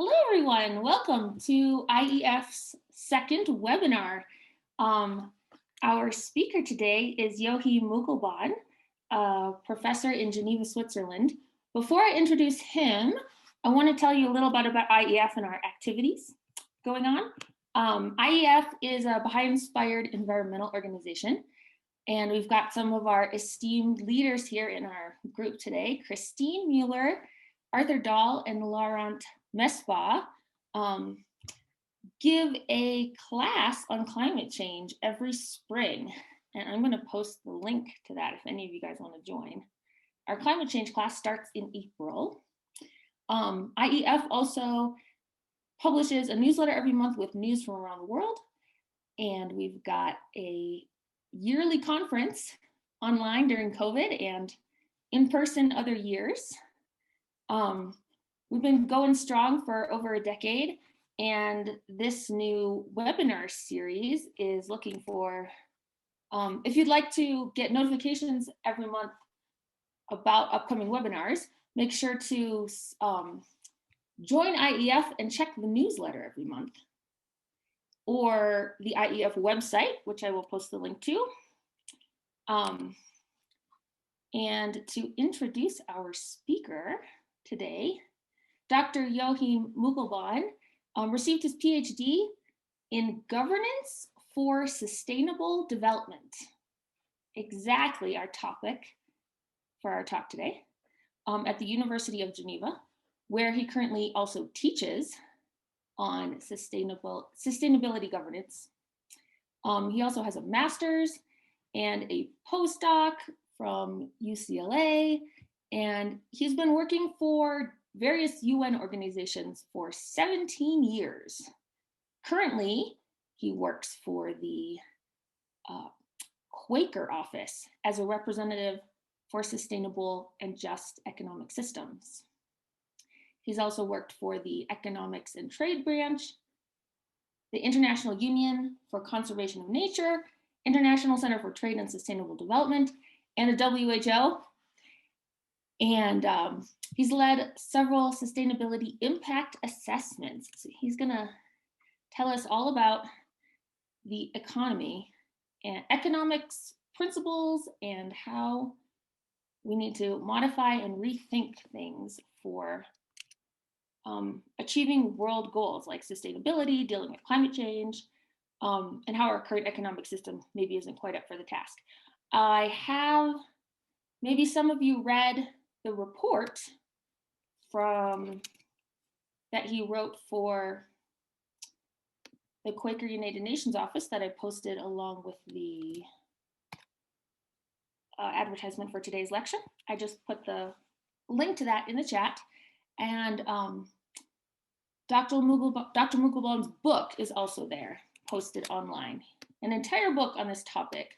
Hello, everyone. Welcome to IEF's second webinar. Our speaker today is Joachim Monkelbaan, a professor in Geneva, Switzerland. Before I introduce him, I want to tell you a little bit about IEF and our activities going on. IEF is a Baha'i-inspired environmental organization, and we've got some of our esteemed leaders here in our group today: Christine Mueller, Arthur Dahl, and Laurent Mesbah give a class on climate change every spring. And I'm going to post the link to that if any of you guys want to join. Our climate change class starts in April. IEF also publishes a newsletter every month with news from around the world. And we've got a yearly conference online during COVID and in person other years. We've been going strong for over a decade, and this new webinar series is looking for, if you'd like to get notifications every month about upcoming webinars, make sure to join IEF and check the newsletter every month, or the IEF website, which I will post the link to. And to introduce our speaker today, Dr. Joachim Monkelbaan received his Ph.D. in Governance for Sustainable Development. Exactly our topic for our talk today, at the University of Geneva, where he currently also teaches on sustainability governance. He also has a master's and a postdoc from UCLA, and he's been working for various UN organizations for 17 years. Currently, he works for the Quaker office as a representative for sustainable and just economic systems. He's also worked for the Economics and Trade Branch, the International Union for Conservation of Nature, International Center for Trade and Sustainable Development, and the WHO. And he's led several sustainability impact assessments. So he's gonna tell us all about the economy and economics principles and how we need to modify and rethink things for achieving world goals like sustainability, dealing with climate change, and how our current economic system maybe isn't quite up for the task. I have, maybe some of you read the report that he wrote for the Quaker United Nations Office that I posted along with the advertisement for today's lecture. I just put the link to that in the chat. And Dr. Monkelbaan's book is also there, posted online. An entire book on this topic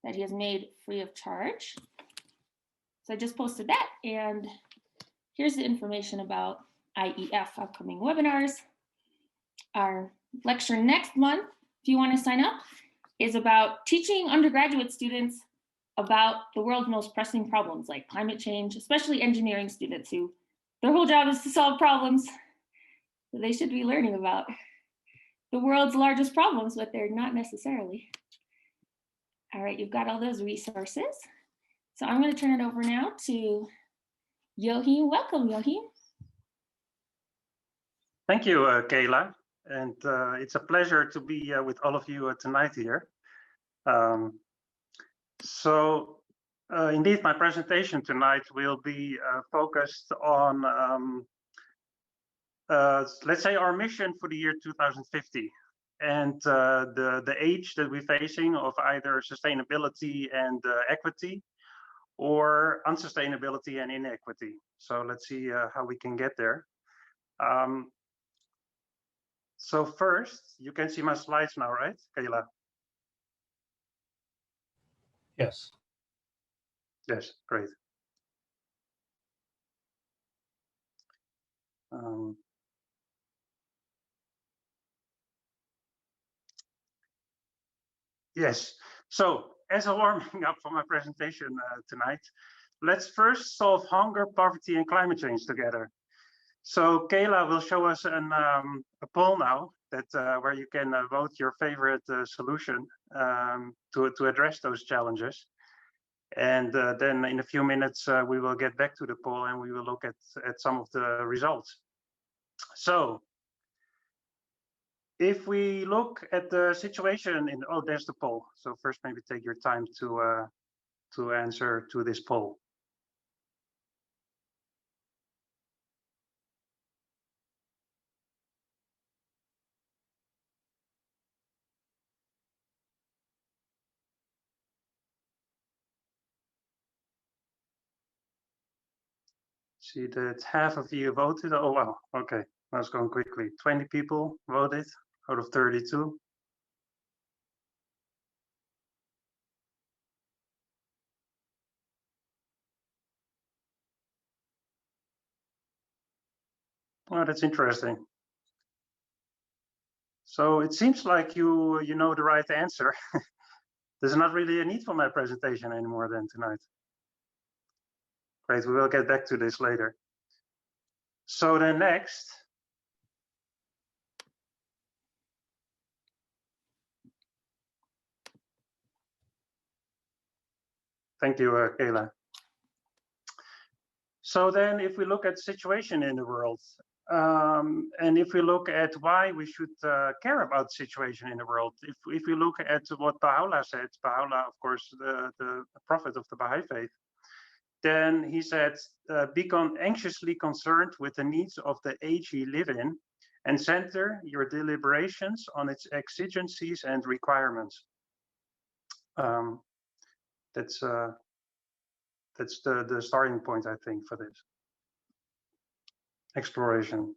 that he has made free of charge. So I just posted that, and here's the information about IEF upcoming webinars. Our lecture next month, if you want to sign up, is about teaching undergraduate students about the world's most pressing problems like climate change, especially engineering students who their whole job is to solve problems that they should be learning about the world's largest problems, but they're not necessarily. All right, you've got all those resources. So I'm going to turn it over now to Joachim. Welcome, Joachim. Thank you, Kayla. And it's a pleasure to be with all of you tonight here. Indeed, my presentation tonight will be focused on, let's say, our mission for the year 2050. And the age that we're facing of either sustainability and equity, or unsustainability and inequity. So let's see how we can get there. So first, you can see my slides now, right, Kayla? Yes. Yes, great. Yes, so as a warming up for my presentation tonight, let's first solve hunger, poverty, and climate change together. So Kayla will show us a poll now that where you can vote your favorite solution to address those challenges. And then in a few minutes, we will get back to the poll and we will look at some of the results. So if we look at the situation in, oh, there's the poll. So first, maybe take your time to answer to this poll. See that half of you voted. Oh, wow. Okay, let's go quickly. 20 people voted out of 32. Oh, that's interesting. So it seems like you know the right answer. There's not really a need for my presentation anymore then tonight. Great, we will get back to this later. So then next. Thank you, Kayla. So then if we look at the situation in the world, and if we look at why we should care about the situation in the world, if we look at what Baha'u'llah said, Baha'u'llah, of course, the prophet of the Baha'i faith, then he said, be anxiously concerned with the needs of the age you live in and center your deliberations on its exigencies and requirements. That's the starting point, I think, for this exploration.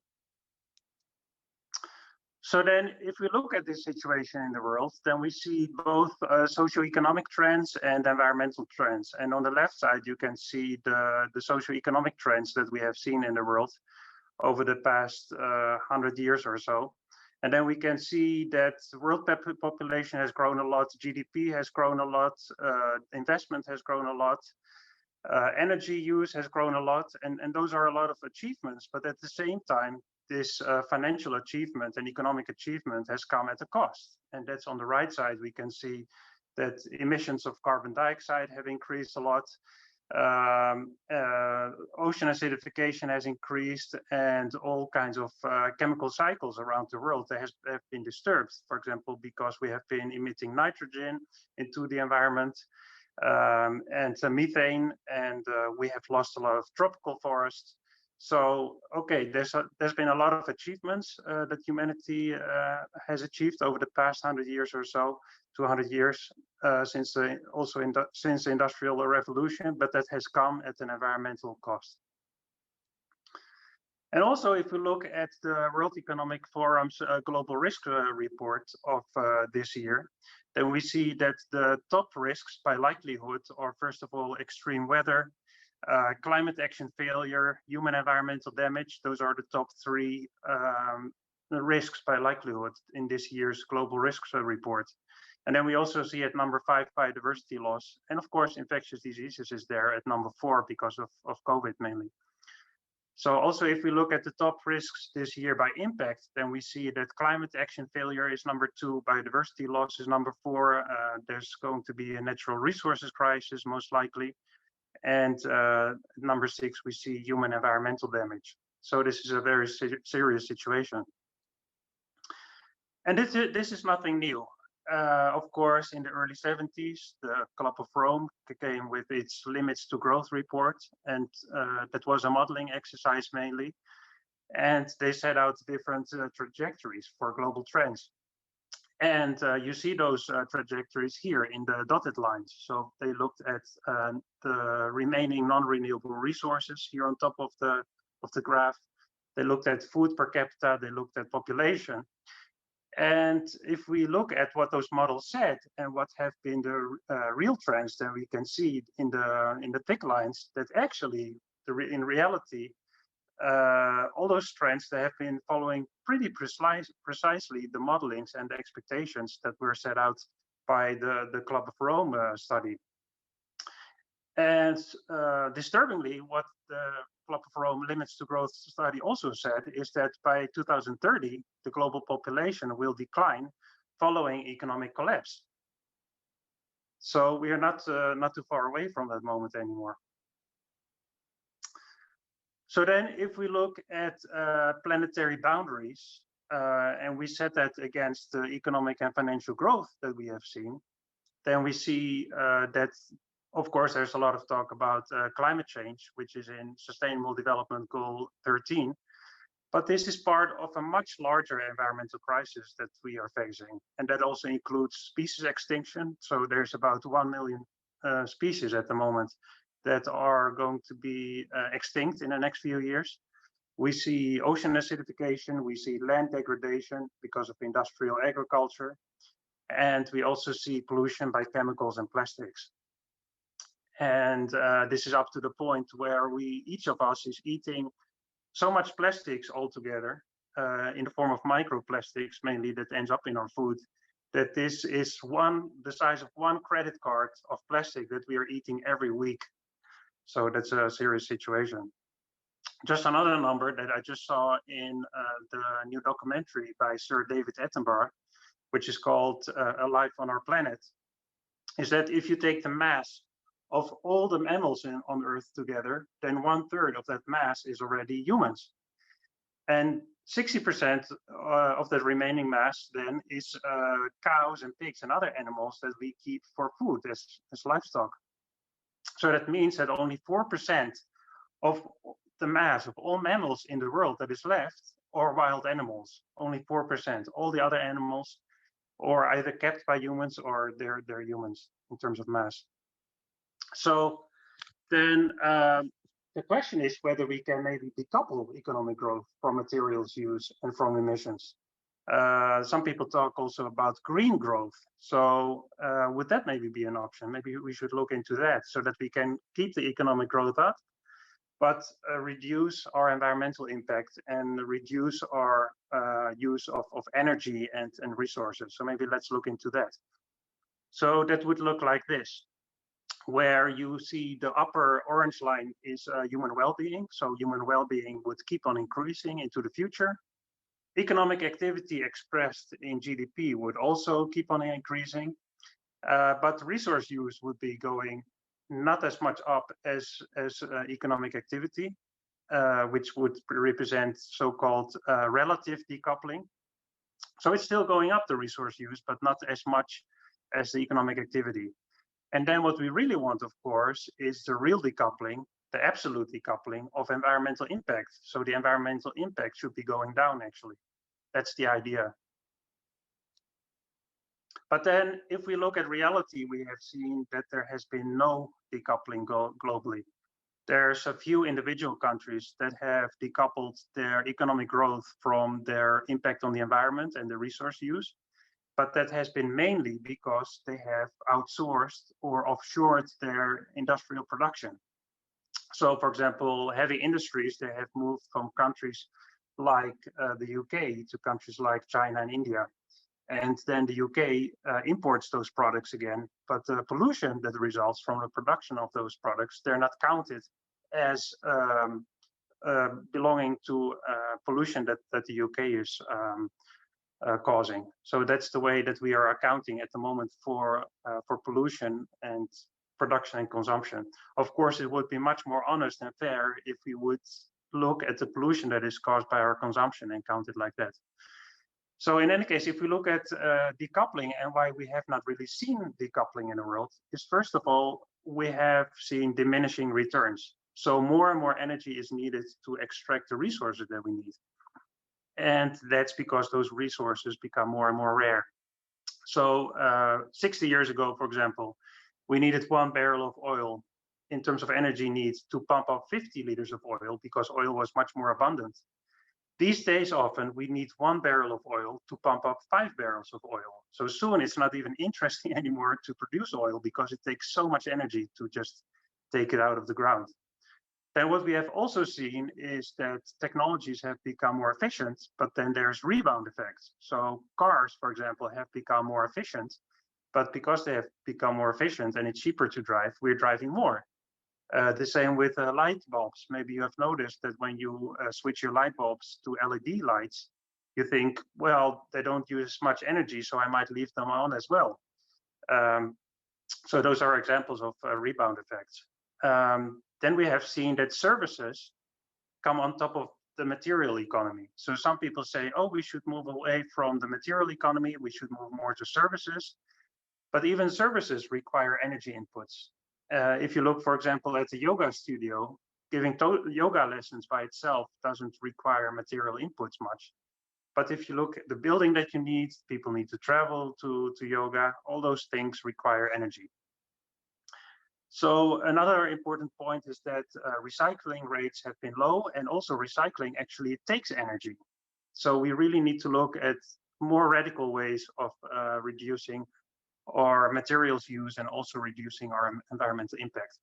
So then if we look at this situation in the world, then we see both socio-economic trends and environmental trends. And on the left side, you can see the socio-economic trends that we have seen in the world over the past 100 years or so. And then we can see that the world population has grown a lot, GDP has grown a lot, investment has grown a lot, energy use has grown a lot, and those are a lot of achievements. But at the same time, this financial achievement and economic achievement has come at a cost. And that's on the right side. We can see that emissions of carbon dioxide have increased a lot. Ocean acidification has increased, and all kinds of chemical cycles around the world have been disturbed. For example, because we have been emitting nitrogen into the environment and methane, and we have lost a lot of tropical forests. So, okay, there's been a lot of achievements that humanity has achieved over the past 100 years or so, 200 years since the Industrial Revolution, but that has come at an environmental cost. And also, if we look at the World Economic Forum's Global Risk Report of this year, then we see that the top risks by likelihood are, first of all, extreme weather, climate action failure, human environmental damage. Those are the top three risks by likelihood in this year's Global Risks Report. And then we also see at number 5 biodiversity loss. And of course, infectious diseases is there at number 4 because of COVID mainly. So also, if we look at the top risks this year by impact, then we see that climate action failure is number 2, biodiversity loss is number 4. There's going to be a natural resources crisis, most likely. And number 6, we see human environmental damage. So this is a very serious situation. And this is nothing new. Of course, in the early 70s, the Club of Rome came with its Limits to Growth report, and that was a modeling exercise mainly. And they set out different trajectories for global trends. And you see those trajectories here in the dotted lines. So they looked at the remaining non-renewable resources here on top of the graph. They looked at food per capita, they looked at population. And if we look at what those models said and what have been the real trends, then we can see in the thick lines that actually, in reality, all those trends, they have been following pretty precisely the modelings and the expectations that were set out by the Club of Rome study. And disturbingly, what the Club of Rome Limits to Growth study also said is that by 2030, the global population will decline following economic collapse. So we are not too far away from that moment anymore. So then if we look at planetary boundaries, and we set that against the economic and financial growth that we have seen, then we see that, of course, there's a lot of talk about climate change, which is in Sustainable Development Goal 13. But this is part of a much larger environmental crisis that we are facing. And that also includes species extinction. So there's about 1 million species at the moment that are going to be extinct in the next few years. We see ocean acidification, we see land degradation because of industrial agriculture, and we also see pollution by chemicals and plastics. And this is up to the point where each of us is eating so much plastics altogether in the form of microplastics, mainly, that ends up in our food, that this is the size of one credit card of plastic that we are eating every week. So that's a serious situation. Just another number that I just saw in the new documentary by Sir David Attenborough, which is called A Life on Our Planet, is that if you take the mass of all the mammals on Earth together, then 1/3 of that mass is already humans. And 60% of the remaining mass then is cows and pigs and other animals that we keep for food as livestock. So that means that only 4% of the mass of all mammals in the world that is left are wild animals, only 4%. All the other animals are either kept by humans or they're humans in terms of mass. So then the question is whether we can maybe decouple economic growth from materials use and from emissions. Some people talk also about green growth. So would that maybe be an option? Maybe we should look into that so that we can keep the economic growth up, but reduce our environmental impact and reduce our use of energy and resources. So maybe let's look into that. So that would look like this, where you see the upper orange line is human well-being. So human well-being would keep on increasing into the future. Economic activity expressed in GDP would also keep on increasing, but resource use would be going not as much up as economic activity, which would represent so-called relative decoupling. So it's still going up, the resource use, but not as much as the economic activity. And then what we really want, of course, is the real decoupling, the absolute decoupling of environmental impact. So the environmental impact should be going down, actually. That's the idea. But then if we look at reality, we have seen that there has been no decoupling globally. There's a few individual countries that have decoupled their economic growth from their impact on the environment and the resource use. But that has been mainly because they have outsourced or offshored their industrial production. So, for example, heavy industries, they have moved from countries like the UK to countries like China and India. And then the UK imports those products again. But the pollution that results from the production of those products, they're not counted as belonging to pollution that the UK is causing. So that's the way that we are accounting at the moment for pollution and production and consumption. Of course, it would be much more honest and fair if we would look at the pollution that is caused by our consumption and count it like that. So in any case, if we look at decoupling and why we have not really seen decoupling in the world, is first of all, we have seen diminishing returns. So more and more energy is needed to extract the resources that we need. And that's because those resources become more and more rare. So 60 years ago, for example, we needed 1 barrel of oil in terms of energy needs to pump up 50 liters of oil because oil was much more abundant. These days, often we need 1 barrel of oil to pump up 5 barrels of oil. So soon it's not even interesting anymore to produce oil because it takes so much energy to just take it out of the ground. Then what we have also seen is that technologies have become more efficient, but then there's rebound effects. So cars, for example, have become more efficient, but because they have become more efficient and it's cheaper to drive, we're driving more. The same with light bulbs. Maybe you have noticed that when you switch your light bulbs to LED lights, you think, well, they don't use much energy, so I might leave them on as well. So those are examples of rebound effects. Then we have seen that services come on top of the material economy. So some people say, oh, we should move away from the material economy, we should move more to services. But even services require energy inputs. If you look, for example, at the yoga studio, giving yoga lessons by itself doesn't require material inputs much. But if you look at the building that you need, people need to travel to yoga, all those things require energy. So another important point is that recycling rates have been low, and also recycling actually takes energy. So we really need to look at more radical ways of reducing our materials use and also reducing our environmental impact.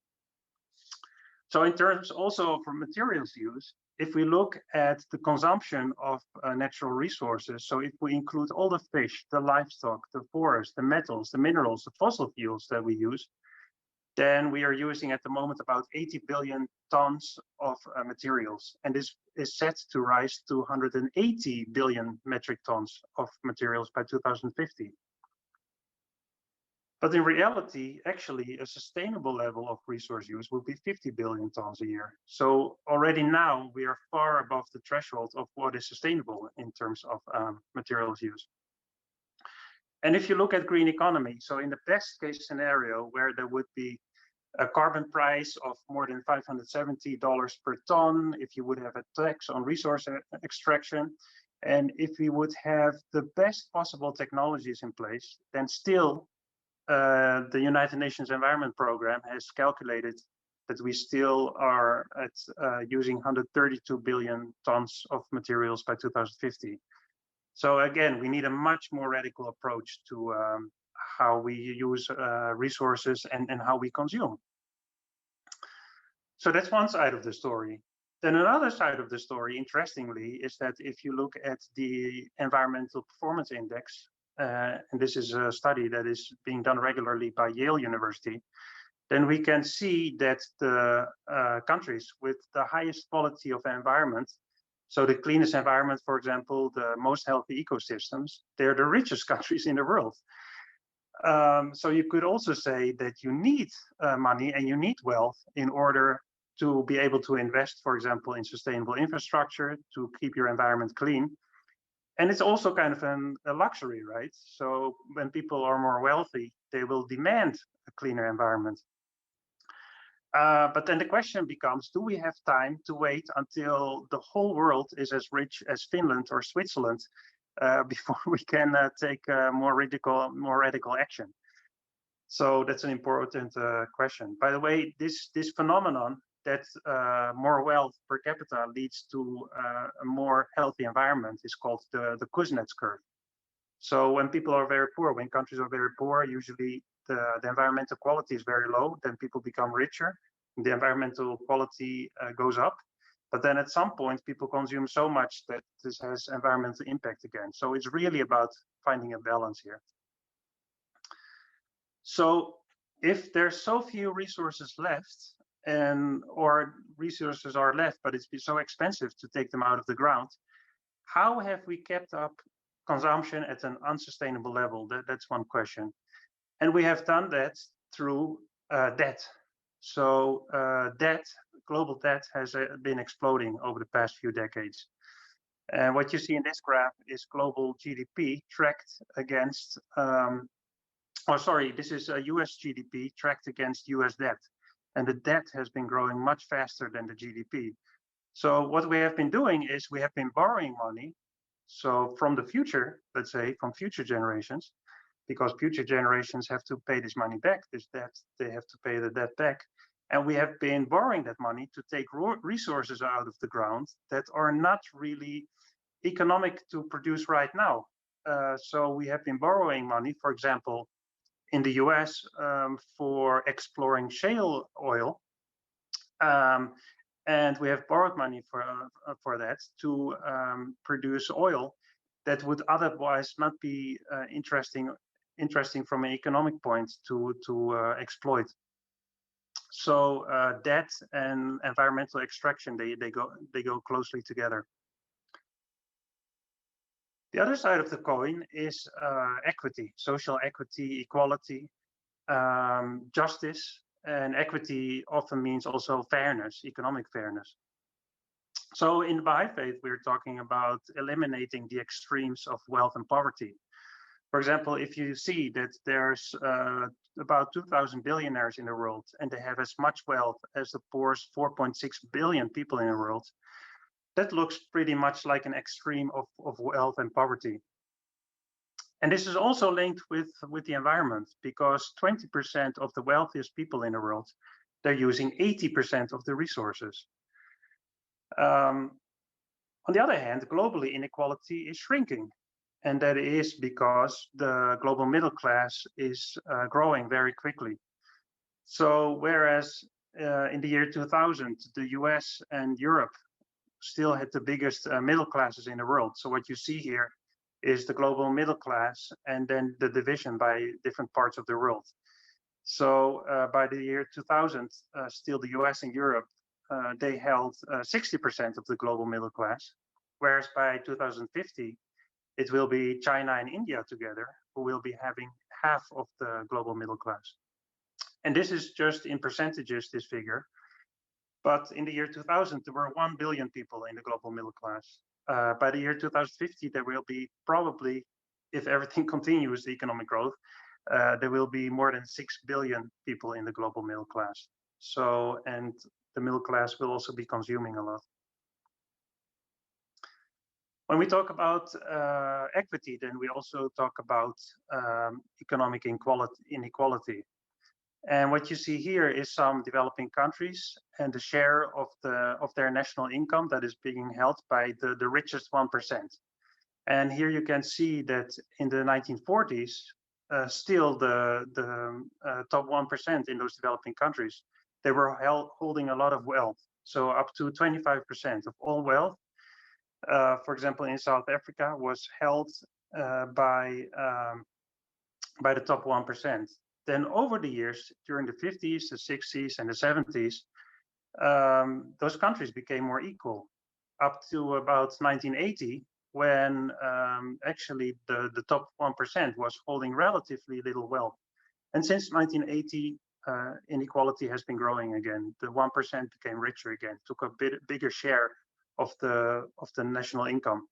So in terms also for materials use, if we look at the consumption of natural resources, so if we include all the fish, the livestock, the forest, the metals, the minerals, the fossil fuels that we use, then we are using at the moment about 80 billion tons of materials. And this is set to rise to 180 billion metric tons of materials by 2050. But in reality, actually, a sustainable level of resource use will be 50 billion tons a year. So already now we are far above the threshold of what is sustainable in terms of materials use. And if you look at green economy, so in the best case scenario where there would be a carbon price of more than $570 per ton, if you would have a tax on resource extraction, and if we would have the best possible technologies in place, then still the United Nations Environment Programme has calculated that we still are at using 132 billion tons of materials by 2050. So again, we need a much more radical approach to how we use resources and how we consume. So that's one side of the story. Then another side of the story, interestingly, is that if you look at the Environmental Performance Index, and this is a study that is being done regularly by Yale University, then we can see that the countries with the highest quality of environment, so the cleanest environment, for example, the most healthy ecosystems, they're the richest countries in the world. So you could also say that you need money and you need wealth in order to be able to invest, for example, in sustainable infrastructure, to keep your environment clean. And it's also kind of a luxury, right? So when people are more wealthy, they will demand a cleaner environment. But then the question becomes, do we have time to wait until the whole world is as rich as Finland or Switzerland before we can take more radical action? So that's an important question. By the way, this phenomenon that more wealth per capita leads to a more healthy environment is called the Kuznets curve. So when people are very poor, when countries are very poor, usually the environmental quality is very low, then people become richer, the environmental quality goes up. But then at some point, people consume so much that this has environmental impact again. So it's really about finding a balance here. So if there's so few resources left, or resources are left, but it's so expensive to take them out of the ground, how have we kept up consumption at an unsustainable level? That's one question. And we have done that through debt. So global debt has been exploding over the past few decades. And what you see in this graph is global GDP tracked against, this is US GDP tracked against US debt. And the debt has been growing much faster than the GDP. So what we have been doing is we have been borrowing money. So from the future, let's say from future generations, because future generations have to pay this money back, this debt, they have to pay the debt back. And we have been borrowing that money to take resources out of the ground that are not really economic to produce right now. So we have been borrowing money, for example, in the US for exploring shale oil. And we have borrowed money for that to produce oil that would otherwise not be interesting from an economic point to exploit. So debt and environmental extraction, they go closely together. The other side of the coin is equity, social equity, equality, justice, and equity often means also fairness, economic fairness. So in the Baha'i faith, we're talking about eliminating the extremes of wealth and poverty. For example, if you see that there's about 2,000 billionaires in the world and they have as much wealth as the poorest 4.6 billion people in the world, that looks pretty much like an extreme of wealth and poverty. And this is also linked with the environment, because 20% of the wealthiest people in the world, they're using 80% of the resources. On the other hand, globally, inequality is shrinking. And that is because the global middle class is growing very quickly. So whereas in the year 2000, the US and Europe still had the biggest middle classes in the world. So what you see here is the global middle class and then the division by different parts of the world. So by the year 2000, still the US and Europe, they held 60% of the global middle class, whereas by 2050, it will be China and India together who will be having half of the global middle class. And this is just in percentages, this figure. But in the year 2000, there were 1 billion people in the global middle class. By the year 2050, there will be probably, if everything continues, the economic growth, there will be more than 6 billion people in the global middle class. So, and the middle class will also be consuming a lot. When we talk about equity, then we also talk about economic inequality. And what you see here is some developing countries and the share of their national income that is being held by the richest 1%. And here you can see that in the 1940s, still the top 1% in those developing countries, they were holding a lot of wealth. So up to 25% of all wealth, for example, in South Africa, was held by the top 1%. Then over the years, during the 50s, the 60s, and the 70s, those countries became more equal, up to about 1980, when actually the top 1% was holding relatively little wealth. And since 1980, inequality has been growing again. The 1% became richer again, took a bigger share of the national income.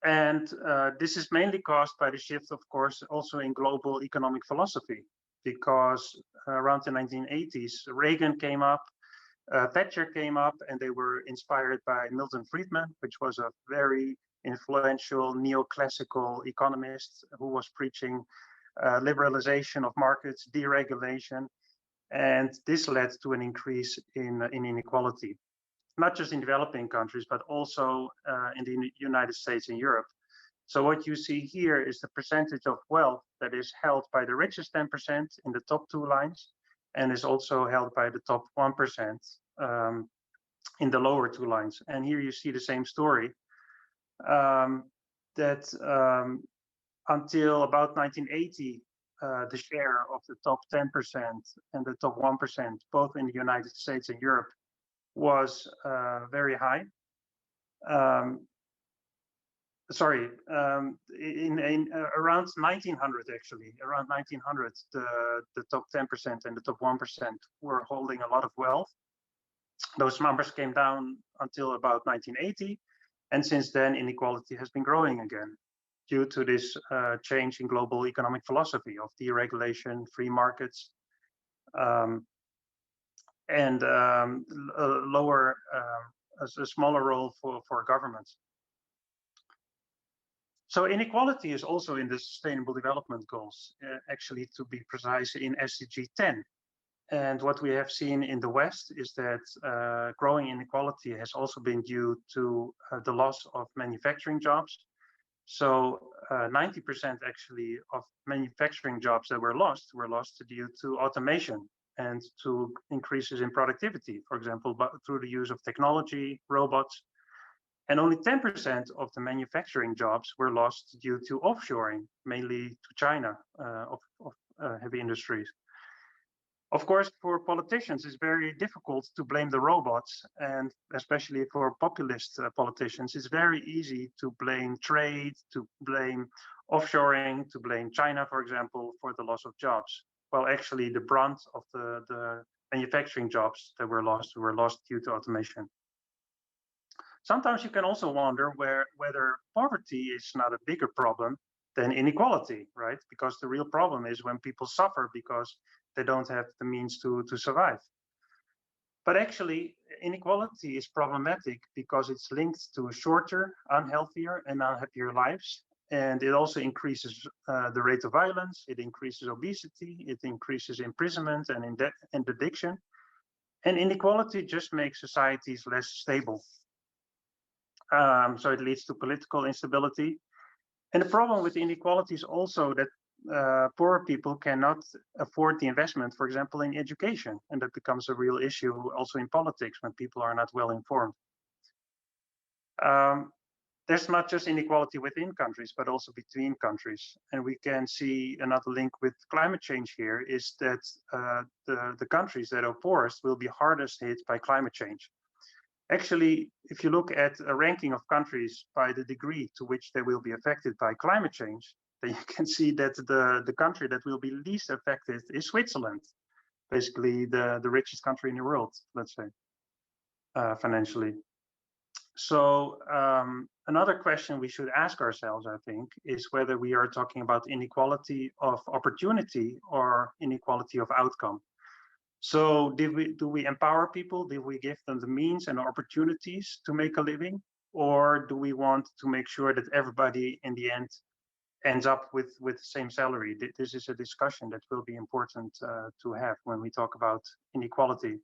And this is mainly caused by the shift, of course, also in global economic philosophy, because around the 1980s, Reagan came up, Thatcher came up, and they were inspired by Milton Friedman, which was a very influential neoclassical economist who was preaching liberalization of markets, deregulation, and this led to an increase in inequality, not just in developing countries, but also in the United States and Europe. So what you see here is the percentage of wealth that is held by the richest 10% in the top two lines, and is also held by the top 1% in the lower two lines. And here you see the same story, that until about 1980, the share of the top 10% and the top 1%, both in the United States and Europe, was very high. In around 1900, actually, around 1900, the top 10% and the top 1% were holding a lot of wealth. Those numbers came down until about 1980, and since then inequality has been growing again due to this change in global economic philosophy of deregulation, free markets, and a smaller role for governments. So inequality is also in the Sustainable Development Goals, actually to be precise in SDG 10. And what we have seen in the West is that growing inequality has also been due to the loss of manufacturing jobs. So 90% actually of manufacturing jobs that were lost due to automation and to increases in productivity, for example, through the use of technology, robots. And only 10% of the manufacturing jobs were lost due to offshoring, mainly to China, of heavy industries. Of course, for politicians, it's very difficult to blame the robots, and especially for populist politicians, it's very easy to blame trade, to blame offshoring, to blame China, for example, for the loss of jobs. Well, actually, the brunt of the manufacturing jobs that were lost due to automation. Sometimes you can also wonder whether poverty is not a bigger problem than inequality, right? Because the real problem is when people suffer because they don't have the means to survive. But actually, inequality is problematic because it's linked to shorter, unhealthier, and unhappier lives. And it also increases the rate of violence, it increases obesity, it increases imprisonment and addiction. And inequality just makes societies less stable. So it leads to political instability. And the problem with inequality is also that poorer people cannot afford the investment, for example, in education. And that becomes a real issue also in politics when people are not well informed. There's not just inequality within countries, but also between countries. And we can see another link with climate change here is that the countries that are poorest will be hardest hit by climate change. Actually, if you look at a ranking of countries by the degree to which they will be affected by climate change, then you can see that the country that will be least affected is Switzerland, basically the richest country in the world, let's say, financially. So another question we should ask ourselves, I think, is whether we are talking about inequality of opportunity or inequality of outcome. So do we empower people? Did we give them the means and opportunities to make a living? Or do we want to make sure that everybody in the end ends up with the same salary? This is a discussion that will be important to have when we talk about inequality.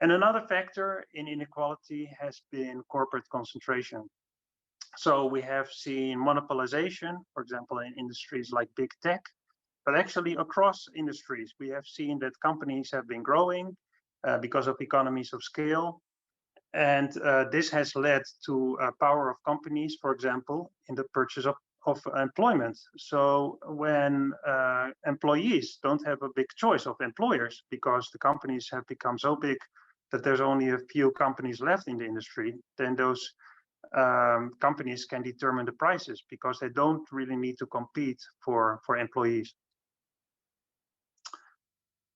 And another factor in inequality has been corporate concentration. So we have seen monopolization, for example, in industries like big tech. But actually, across industries, we have seen that companies have been growing because of economies of scale. And this has led to power of companies, for example, in the purchase of employment. So when employees don't have a big choice of employers because the companies have become so big that there's only a few companies left in the industry, then those companies can determine the prices because they don't really need to compete for employees.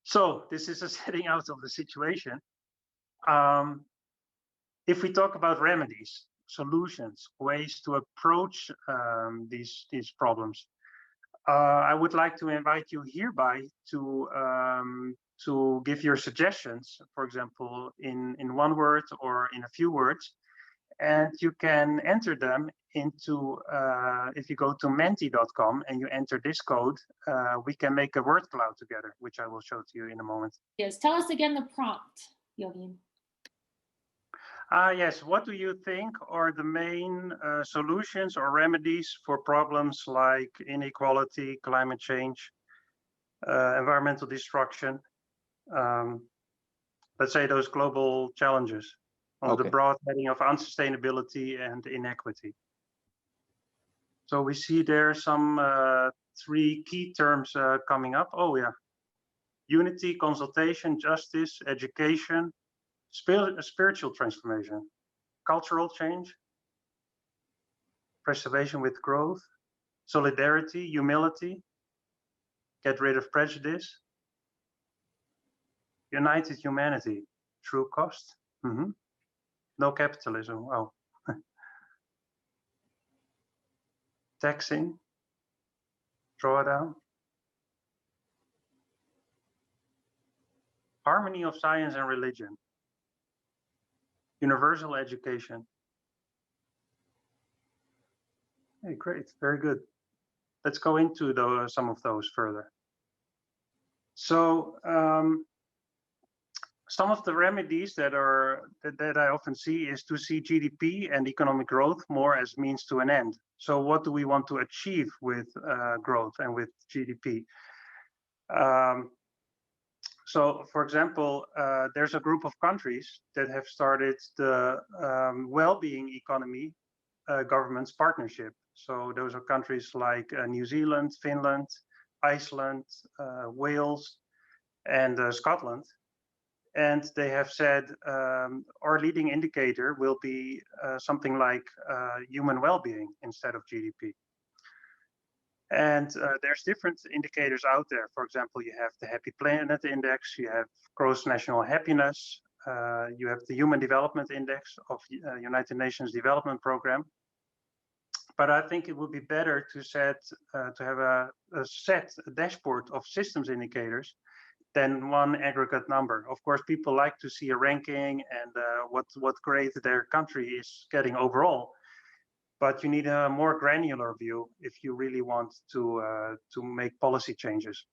So this is a setting out of the situation. If we talk about remedies, solutions, ways to approach these problems, I would like to invite you hereby to give your suggestions, for example, in one word or in a few words, and you can enter them into, if you go to menti.com and you enter this code, we can make a word cloud together, which I will show to you in a moment. Yes, tell us again the prompt, Joachim. Yes, what do you think are the main solutions or remedies for problems like inequality, climate change, environmental destruction, let's say those global challenges on the broad heading of unsustainability and inequity? So we see there some three key terms coming up. Oh yeah, unity, consultation, justice, education, spiritual transformation, cultural change, preservation with growth, solidarity, humility, get rid of prejudice, united humanity, true cost, no capitalism, wow. Taxing, drawdown, harmony of science and religion, universal education. Hey, great, very good. Let's go into some of those further. So some of the remedies that I often see is to see GDP and economic growth more as means to an end. So what do we want to achieve with growth and with GDP? So, for example, there's a group of countries that have started the well-being economy governments partnership. So those are countries like New Zealand, Finland, Iceland, Wales, and Scotland. And they have said our leading indicator will be something like human well-being instead of GDP. And there's different indicators out there. For example, you have the Happy Planet Index, you have gross national happiness, you have the Human Development Index of United Nations Development Program. But I think it would be better to have a dashboard of systems indicators than one aggregate number. Of course, people like to see a ranking and what grade their country is getting overall. But you need a more granular view if you really want to make policy changes.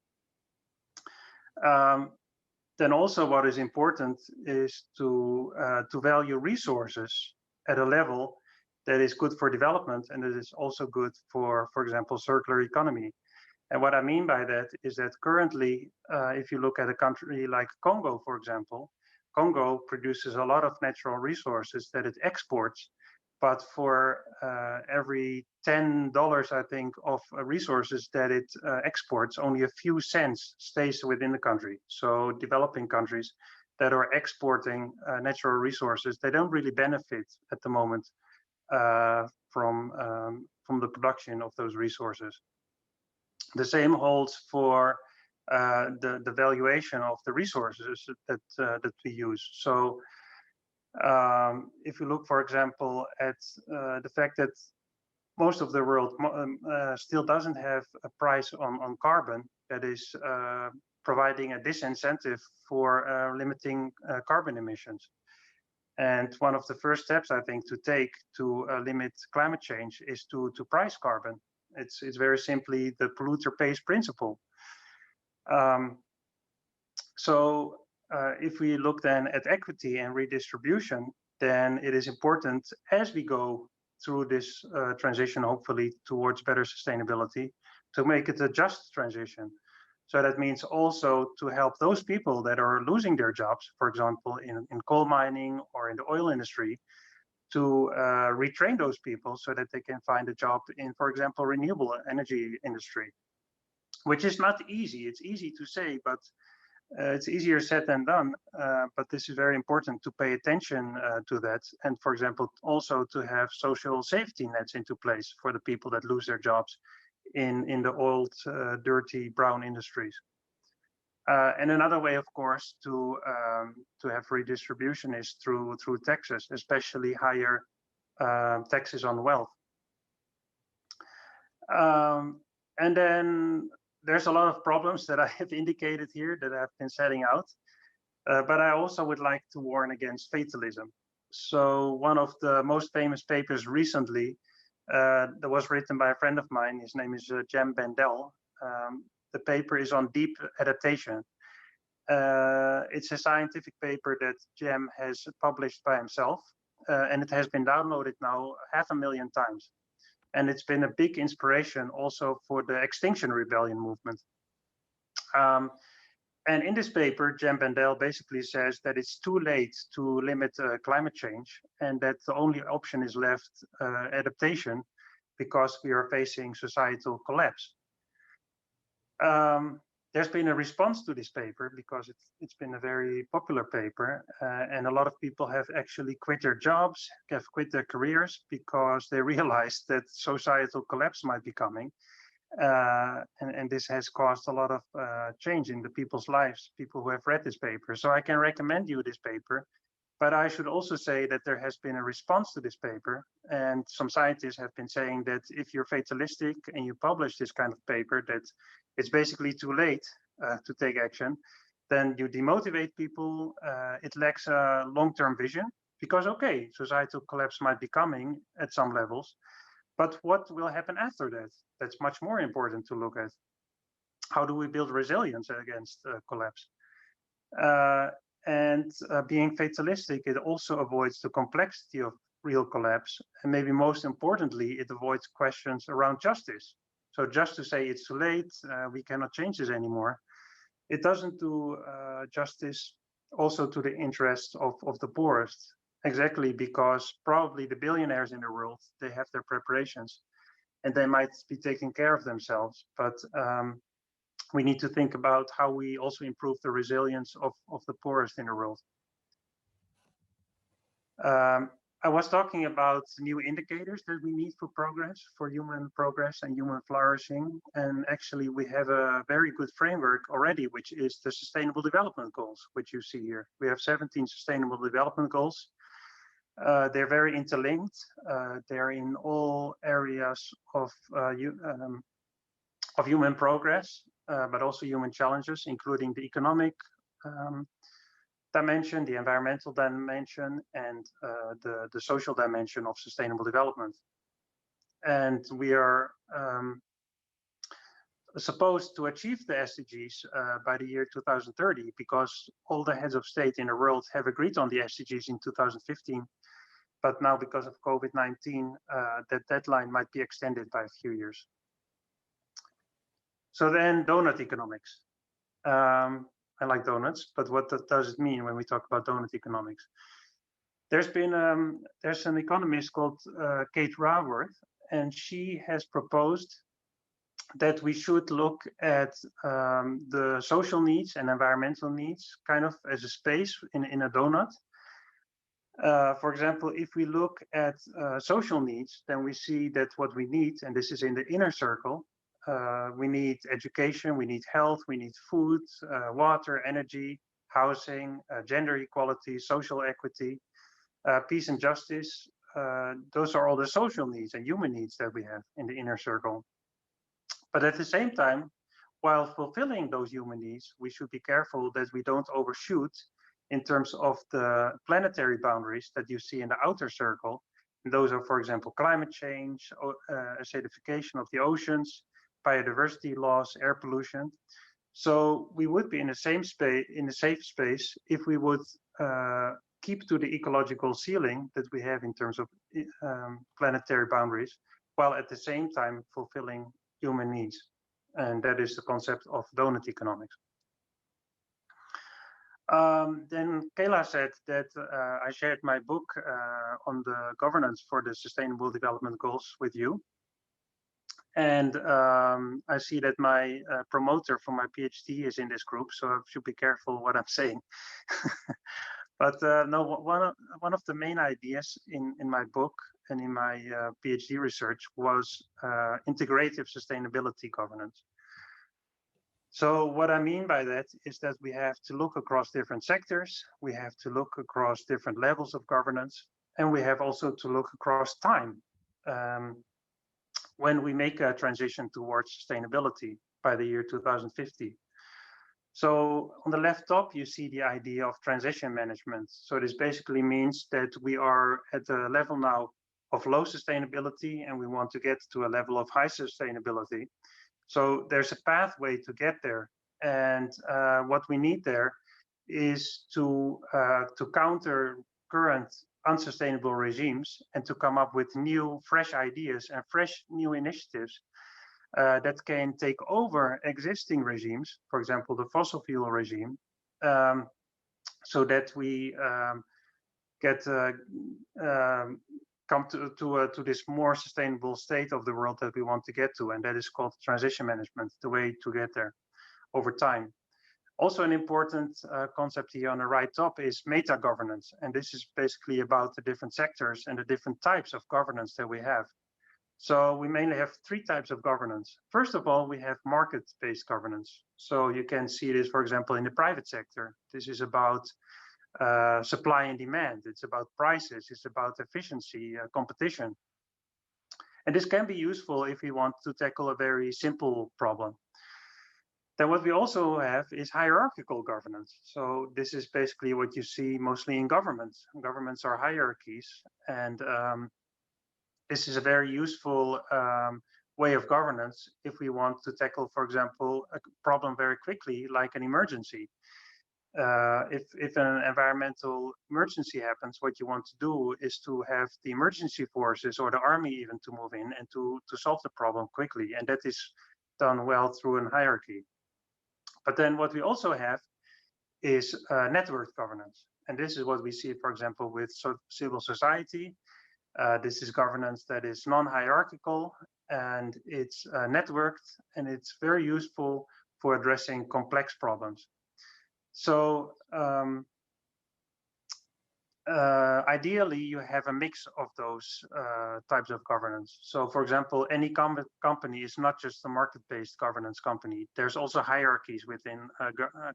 Then also what is important is to value resources at a level that is good for development and that is also good for example, circular economy. And what I mean by that is that currently, if you look at a country like Congo, for example, Congo produces a lot of natural resources that it exports, but for every $10, I think, of resources that it exports, only a few cents stays within the country. So developing countries that are exporting natural resources, they don't really benefit at the moment from the production of those resources. The same holds for the valuation of the resources that we use. So if you look, for example, at the fact that most of the world still doesn't have a price on carbon that is providing a disincentive for limiting carbon emissions. And one of the first steps, I think, to take to limit climate change is to price carbon. It's very simply the polluter pays principle. If we look then at equity and redistribution, then it is important as we go through this transition, hopefully towards better sustainability, to make it a just transition. So that means also to help those people that are losing their jobs, for example, in coal mining or in the oil industry, to retrain those people so that they can find a job in, for example, renewable energy industry, which is not easy. It's easy to say, but it's easier said than done. But this is very important to pay attention to that. And for example, also to have social safety nets into place for the people that lose their jobs in the old, dirty brown industries. And another way, of course, to have redistribution is through taxes, especially higher taxes on wealth. And then there's a lot of problems that I have indicated here that I've been setting out, but I also would like to warn against fatalism. So one of the most famous papers recently that was written by a friend of mine, his name is Jem Bendel. The paper is on deep adaptation. It's a scientific paper that Jem has published by himself, and it has been downloaded now 500,000 times. And it's been a big inspiration also for the Extinction Rebellion movement. And in this paper, Jem Bendel basically says that it's too late to limit climate change, and that the only option is left adaptation, because we are facing societal collapse. There's been a response to this paper because it's been a very popular paper, and a lot of people have actually quit their jobs, have quit their careers because they realized that societal collapse might be coming. And this has caused a lot of change in the people's lives, people who have read this paper. So I can recommend you this paper, but I should also say that there has been a response to this paper, and some scientists have been saying that if you're fatalistic and you publish this kind of paper, that it's basically too late to take action, then you demotivate people. It lacks a long-term vision because, okay, societal collapse might be coming at some levels, but what will happen after that? That's much more important to look at. How do we build resilience against collapse? And being fatalistic, it also avoids the complexity of real collapse. And maybe most importantly, it avoids questions around justice. So just to say it's too late, we cannot change this anymore, it doesn't do justice also to the interests of the poorest. Exactly, because probably the billionaires in the world, they have their preparations and they might be taking care of themselves. But we need to think about how we also improve the resilience of the poorest in the world. I was talking about new indicators that we need for progress, for human progress and human flourishing. And actually, we have a very good framework already, which is the Sustainable Development Goals, which you see here. We have 17 Sustainable Development Goals. They're very interlinked. They're in all areas of human progress, but also human challenges, including the economic dimension, the environmental dimension, and the social dimension of sustainable development. And we are supposed to achieve the SDGs by the year 2030, because all the heads of state in the world have agreed on the SDGs in 2015. But now, because of COVID-19, that deadline might be extended by a few years. So then, donut economics. I like donuts, but what does it mean when we talk about donut economics? There's an economist called Kate Raworth, and she has proposed that we should look at the social needs and environmental needs kind of as a space in a donut. For example, if we look at social needs, then we see that what we need, and this is in the inner circle, we need education, we need health, we need food, water, energy, housing, gender equality, social equity, peace and justice. Those are all the social needs and human needs that we have in the inner circle. But at the same time, while fulfilling those human needs, we should be careful that we don't overshoot in terms of the planetary boundaries that you see in the outer circle. And those are, for example, climate change, acidification of the oceans, biodiversity loss, air pollution. So we would be in the same space, in a safe space, if we would keep to the ecological ceiling that we have in terms of planetary boundaries, while at the same time fulfilling human needs. And that is the concept of donut economics. Then Kayla said that I shared my book on the governance for the Sustainable Development Goals with you. And I see that my promoter for my PhD is in this group, so I should be careful what I'm saying. But no, one of the main ideas in my book and in my PhD research was integrative sustainability governance. So what I mean by that is that we have to look across different sectors, we have to look across different levels of governance, and we have also to look across time when we make a transition towards sustainability by the year 2050. So on the left top, you see the idea of transition management. So this basically means that we are at a level now of low sustainability, and we want to get to a level of high sustainability. So there's a pathway to get there. And what we need there is to counter current unsustainable regimes and to come up with new, fresh ideas and fresh new initiatives that can take over existing regimes, for example, the fossil fuel regime, so that we come to this more sustainable state of the world that we want to get to, and that is called transition management, the way to get there over time. Also, an important concept here on the right top is meta-governance, and this is basically about the different sectors and the different types of governance that we have. So we mainly have three types of governance. First of all, we have market-based governance. So you can see this, for example, in the private sector. This is about supply and demand. It's about prices. It's about efficiency, competition. And this can be useful if we want to tackle a very simple problem. Then what we also have is hierarchical governance. So this is basically what you see mostly in governments. Governments are hierarchies, and this is a very useful way of governance if we want to tackle, for example, a problem very quickly, like an emergency. If an environmental emergency happens, what you want to do is to have the emergency forces or the army even to move in and to solve the problem quickly. And that is done well through a hierarchy. But then what we also have is network governance. And this is what we see, for example, with civil society. This is governance that is non-hierarchical, and it's networked, and it's very useful for addressing complex problems. So ideally, you have a mix of those types of governance. So for example, any company is not just a market-based governance company. There's also hierarchies within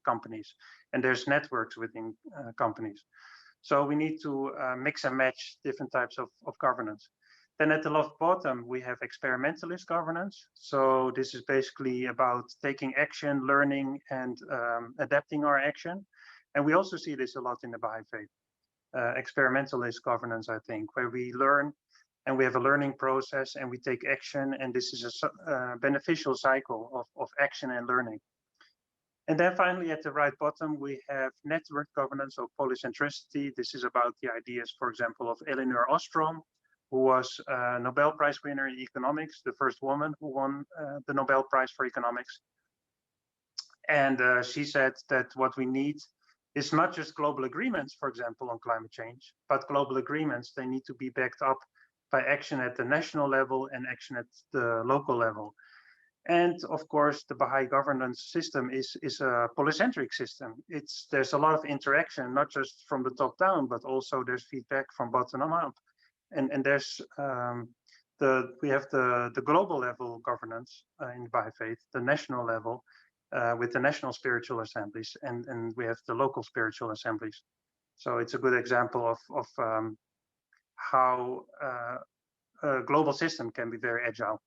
companies, and there's networks within companies. So we need to mix and match different types of governance. Then at the left bottom, we have experimentalist governance. So this is basically about taking action, learning, and adapting our action. And we also see this a lot in the Baha'i faith. Experimentalist governance, I think, where we learn and we have a learning process and we take action, and this is a beneficial cycle of action and learning. And then finally, at the right bottom, we have network governance or polycentricity. This is about the ideas, for example, of Elinor Ostrom, who was a Nobel Prize winner in economics, the first woman who won the Nobel Prize for economics. And she said that what we need is not just global agreements, for example, on climate change, but global agreements, they need to be backed up by action at the national level and action at the local level. And of course, the Baha'i governance system is a polycentric system. There's a lot of interaction, not just from the top down, but also there's feedback from bottom up. And there's we have the global level governance in the Baha'i faith, the national level, with the national spiritual assemblies, and we have the local spiritual assemblies. So it's a good example of how a global system can be very agile.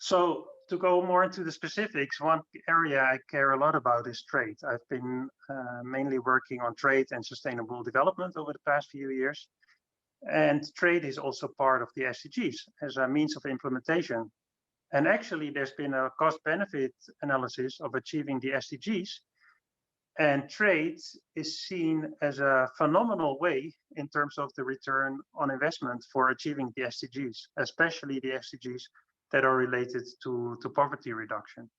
So to go more into the specifics, one area I care a lot about is trade. I've been mainly working on trade and sustainable development over the past few years. And trade is also part of the SDGs as a means of implementation. And actually, there's been a cost-benefit analysis of achieving the SDGs. And trade is seen as a phenomenal way in terms of the return on investment for achieving the SDGs, especially the SDGs that are related to poverty reduction.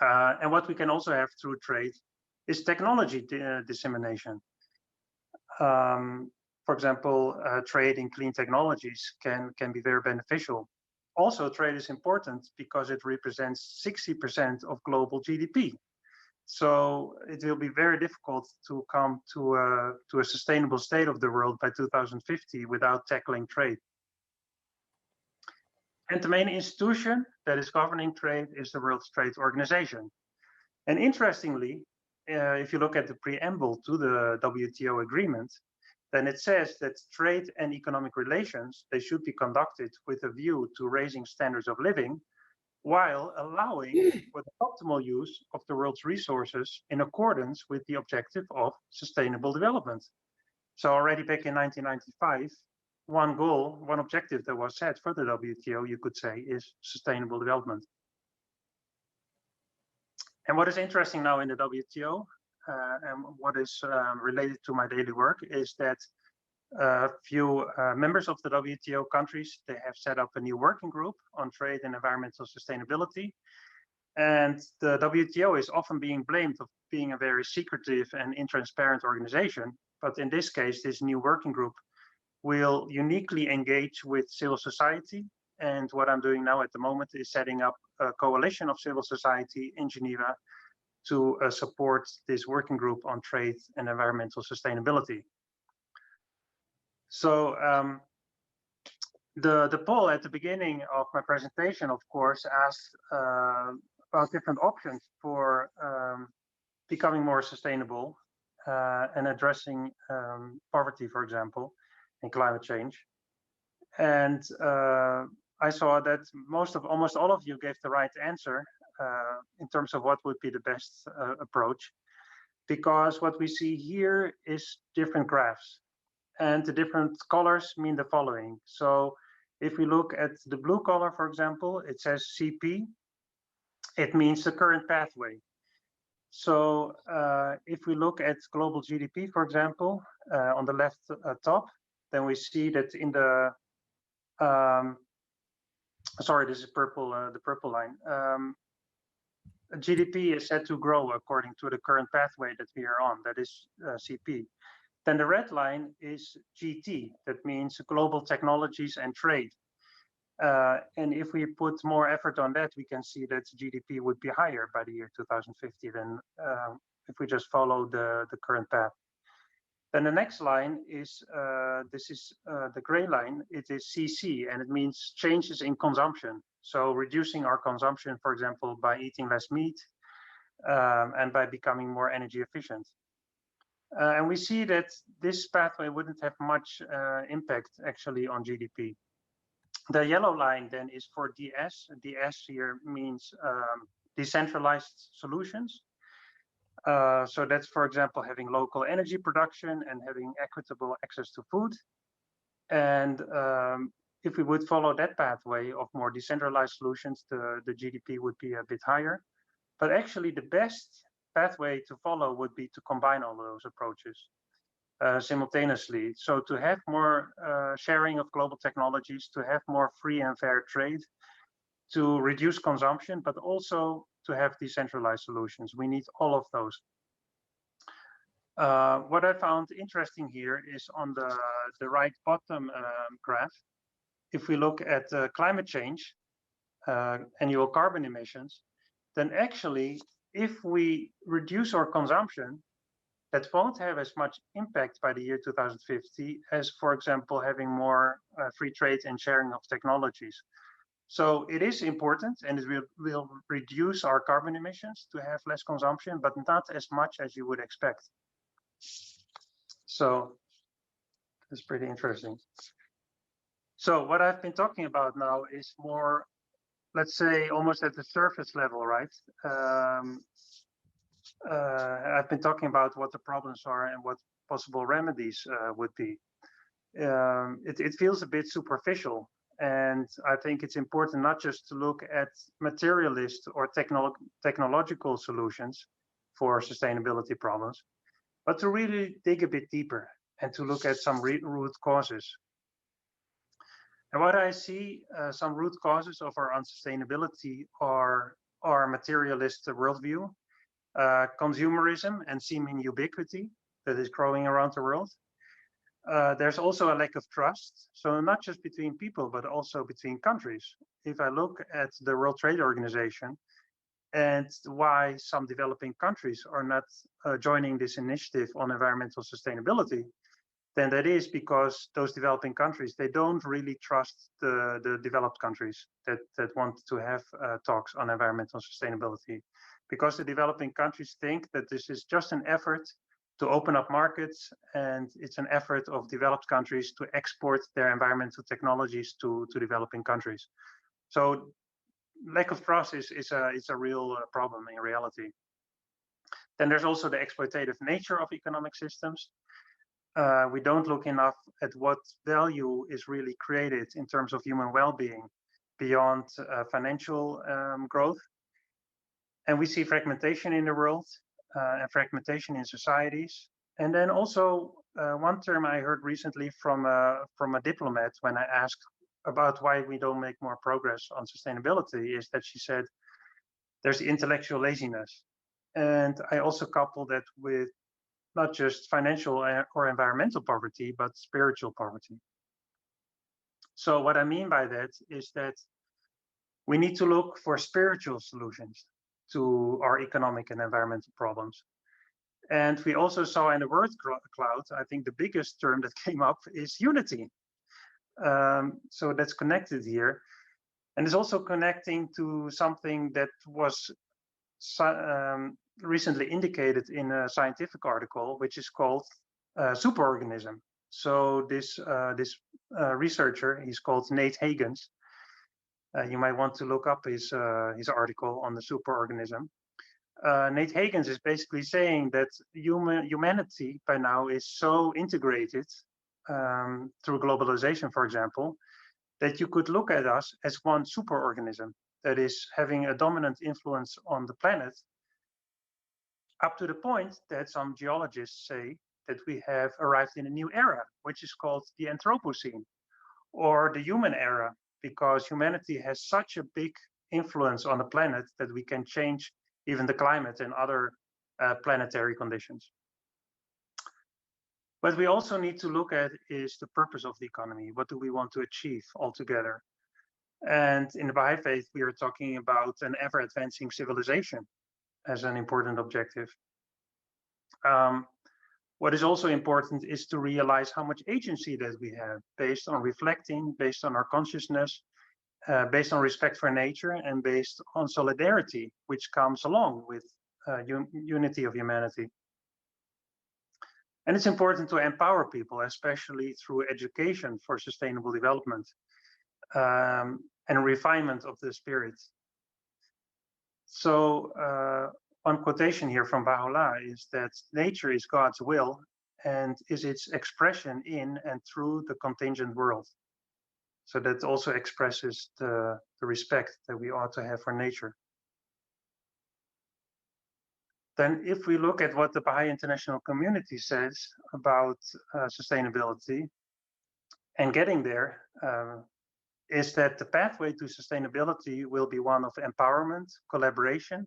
And what we can also have through trade is technology dissemination. For example, trade in clean technologies can be very beneficial. Also, trade is important because it represents 60% of global GDP. So it will be very difficult to come to a sustainable state of the world by 2050 without tackling trade. And the main institution that is governing trade is the World Trade Organization. And interestingly, if you look at the preamble to the WTO agreement, then it says that trade and economic relations, they should be conducted with a view to raising standards of living while allowing for the optimal use of the world's resources in accordance with the objective of sustainable development. So already back in 1995, one goal, one objective that was set for the WTO, you could say, is sustainable development. And what is interesting now in the WTO, and what is related to my daily work, is that a few members of the WTO countries, they have set up a new working group on trade and environmental sustainability. And the WTO is often being blamed of being a very secretive and intransparent organization. But in this case, this new working group will uniquely engage with civil society. And what I'm doing now at the moment is setting up a coalition of civil society in Geneva to support this working group on trade and environmental sustainability. So the poll at the beginning of my presentation, of course, asked about different options for becoming more sustainable and addressing poverty, for example, and climate change. And I saw that almost all of you gave the right answer in terms of what would be the best approach, because what we see here is different graphs, and the different colors mean the following. So if we look at the blue color, for example, it says CP. It means the current pathway. So if we look at global GDP, for example, on the left top, then we see that in the sorry, this is purple, the purple line. GDP is set to grow according to the current pathway that we are on, that is CP. Then the red line is GT, that means global technologies and trade. And if we put more effort on that, we can see that GDP would be higher by the year 2050 than if we just follow the current path. Then the next line is, this is the gray line, it is CC, and it means changes in consumption. So reducing our consumption, for example, by eating less meat and by becoming more energy efficient. And we see that this pathway wouldn't have much impact actually on GDP. The yellow line then is for DS. DS here means decentralized solutions. So that's, for example, having local energy production and having equitable access to food. And if we would follow that pathway of more decentralized solutions, the GDP would be a bit higher. But actually, the best pathway to follow would be to combine all of those approaches simultaneously. So to have more sharing of global technologies, to have more free and fair trade, to reduce consumption, but also to have decentralized solutions. We need all of those. What I found interesting here is on the right bottom graph. If we look at climate change, annual carbon emissions, then actually, if we reduce our consumption, that won't have as much impact by the year 2050 as, for example, having more free trade and sharing of technologies. So it is important, and it will reduce our carbon emissions to have less consumption, but not as much as you would expect. So that's pretty interesting. So what I've been talking about now is more, let's say, almost at the surface level, right? I've been talking about what the problems are and what possible remedies would be. It feels a bit superficial. And I think it's important not just to look at materialist or technological solutions for sustainability problems, but to really dig a bit deeper and to look at some root causes. And what I see, some root causes of our unsustainability are our materialist worldview, consumerism and seeming ubiquity that is growing around the world. There's also a lack of trust, so not just between people, but also between countries. If I look at the World Trade Organization and why some developing countries are not joining this initiative on environmental sustainability, then that is because those developing countries, they don't really trust the developed countries that want to have talks on environmental sustainability, because the developing countries think that this is just an effort to open up markets, and it's an effort of developed countries to export their environmental technologies to developing countries. So lack of trust is a real problem in reality. Then there's also the exploitative nature of economic systems. We don't look enough at what value is really created in terms of human well-being beyond financial growth. And we see fragmentation in the world and fragmentation in societies. And then also one term I heard recently from a diplomat when I asked about why we don't make more progress on sustainability is that she said there's intellectual laziness. And I also couple that with not just financial or environmental poverty, but spiritual poverty. So what I mean by that is that we need to look for spiritual solutions to our economic and environmental problems. And we also saw in the word cloud, I think the biggest term that came up is unity. So that's connected here. And it's also connecting to something that was recently indicated in a scientific article, which is called superorganism. So this researcher, he's called Nate Hagens. You might want to look up his article on the superorganism. Nate Hagens is basically saying that humanity by now is so integrated through globalization, for example, that you could look at us as one superorganism that is having a dominant influence on the planet, up to the point that some geologists say that we have arrived in a new era, which is called the Anthropocene, or the human era, because humanity has such a big influence on the planet that we can change even the climate and other planetary conditions. What we also need to look at is the purpose of the economy. What do we want to achieve altogether? And in the Baha'i faith, we are talking about an ever-advancing civilization as an important objective. What is also important is to realize how much agency that we have based on reflecting, based on our consciousness, based on respect for nature, and based on solidarity, which comes along with unity of humanity. And it's important to empower people, especially through education for sustainable development and refinement of the spirit. So one quotation here from Baha'u'llah is that nature is God's will and is its expression in and through the contingent world. So that also expresses the respect that we ought to have for nature. Then if we look at what the Baha'i international community says about sustainability and getting there, is that the pathway to sustainability will be one of empowerment, collaboration,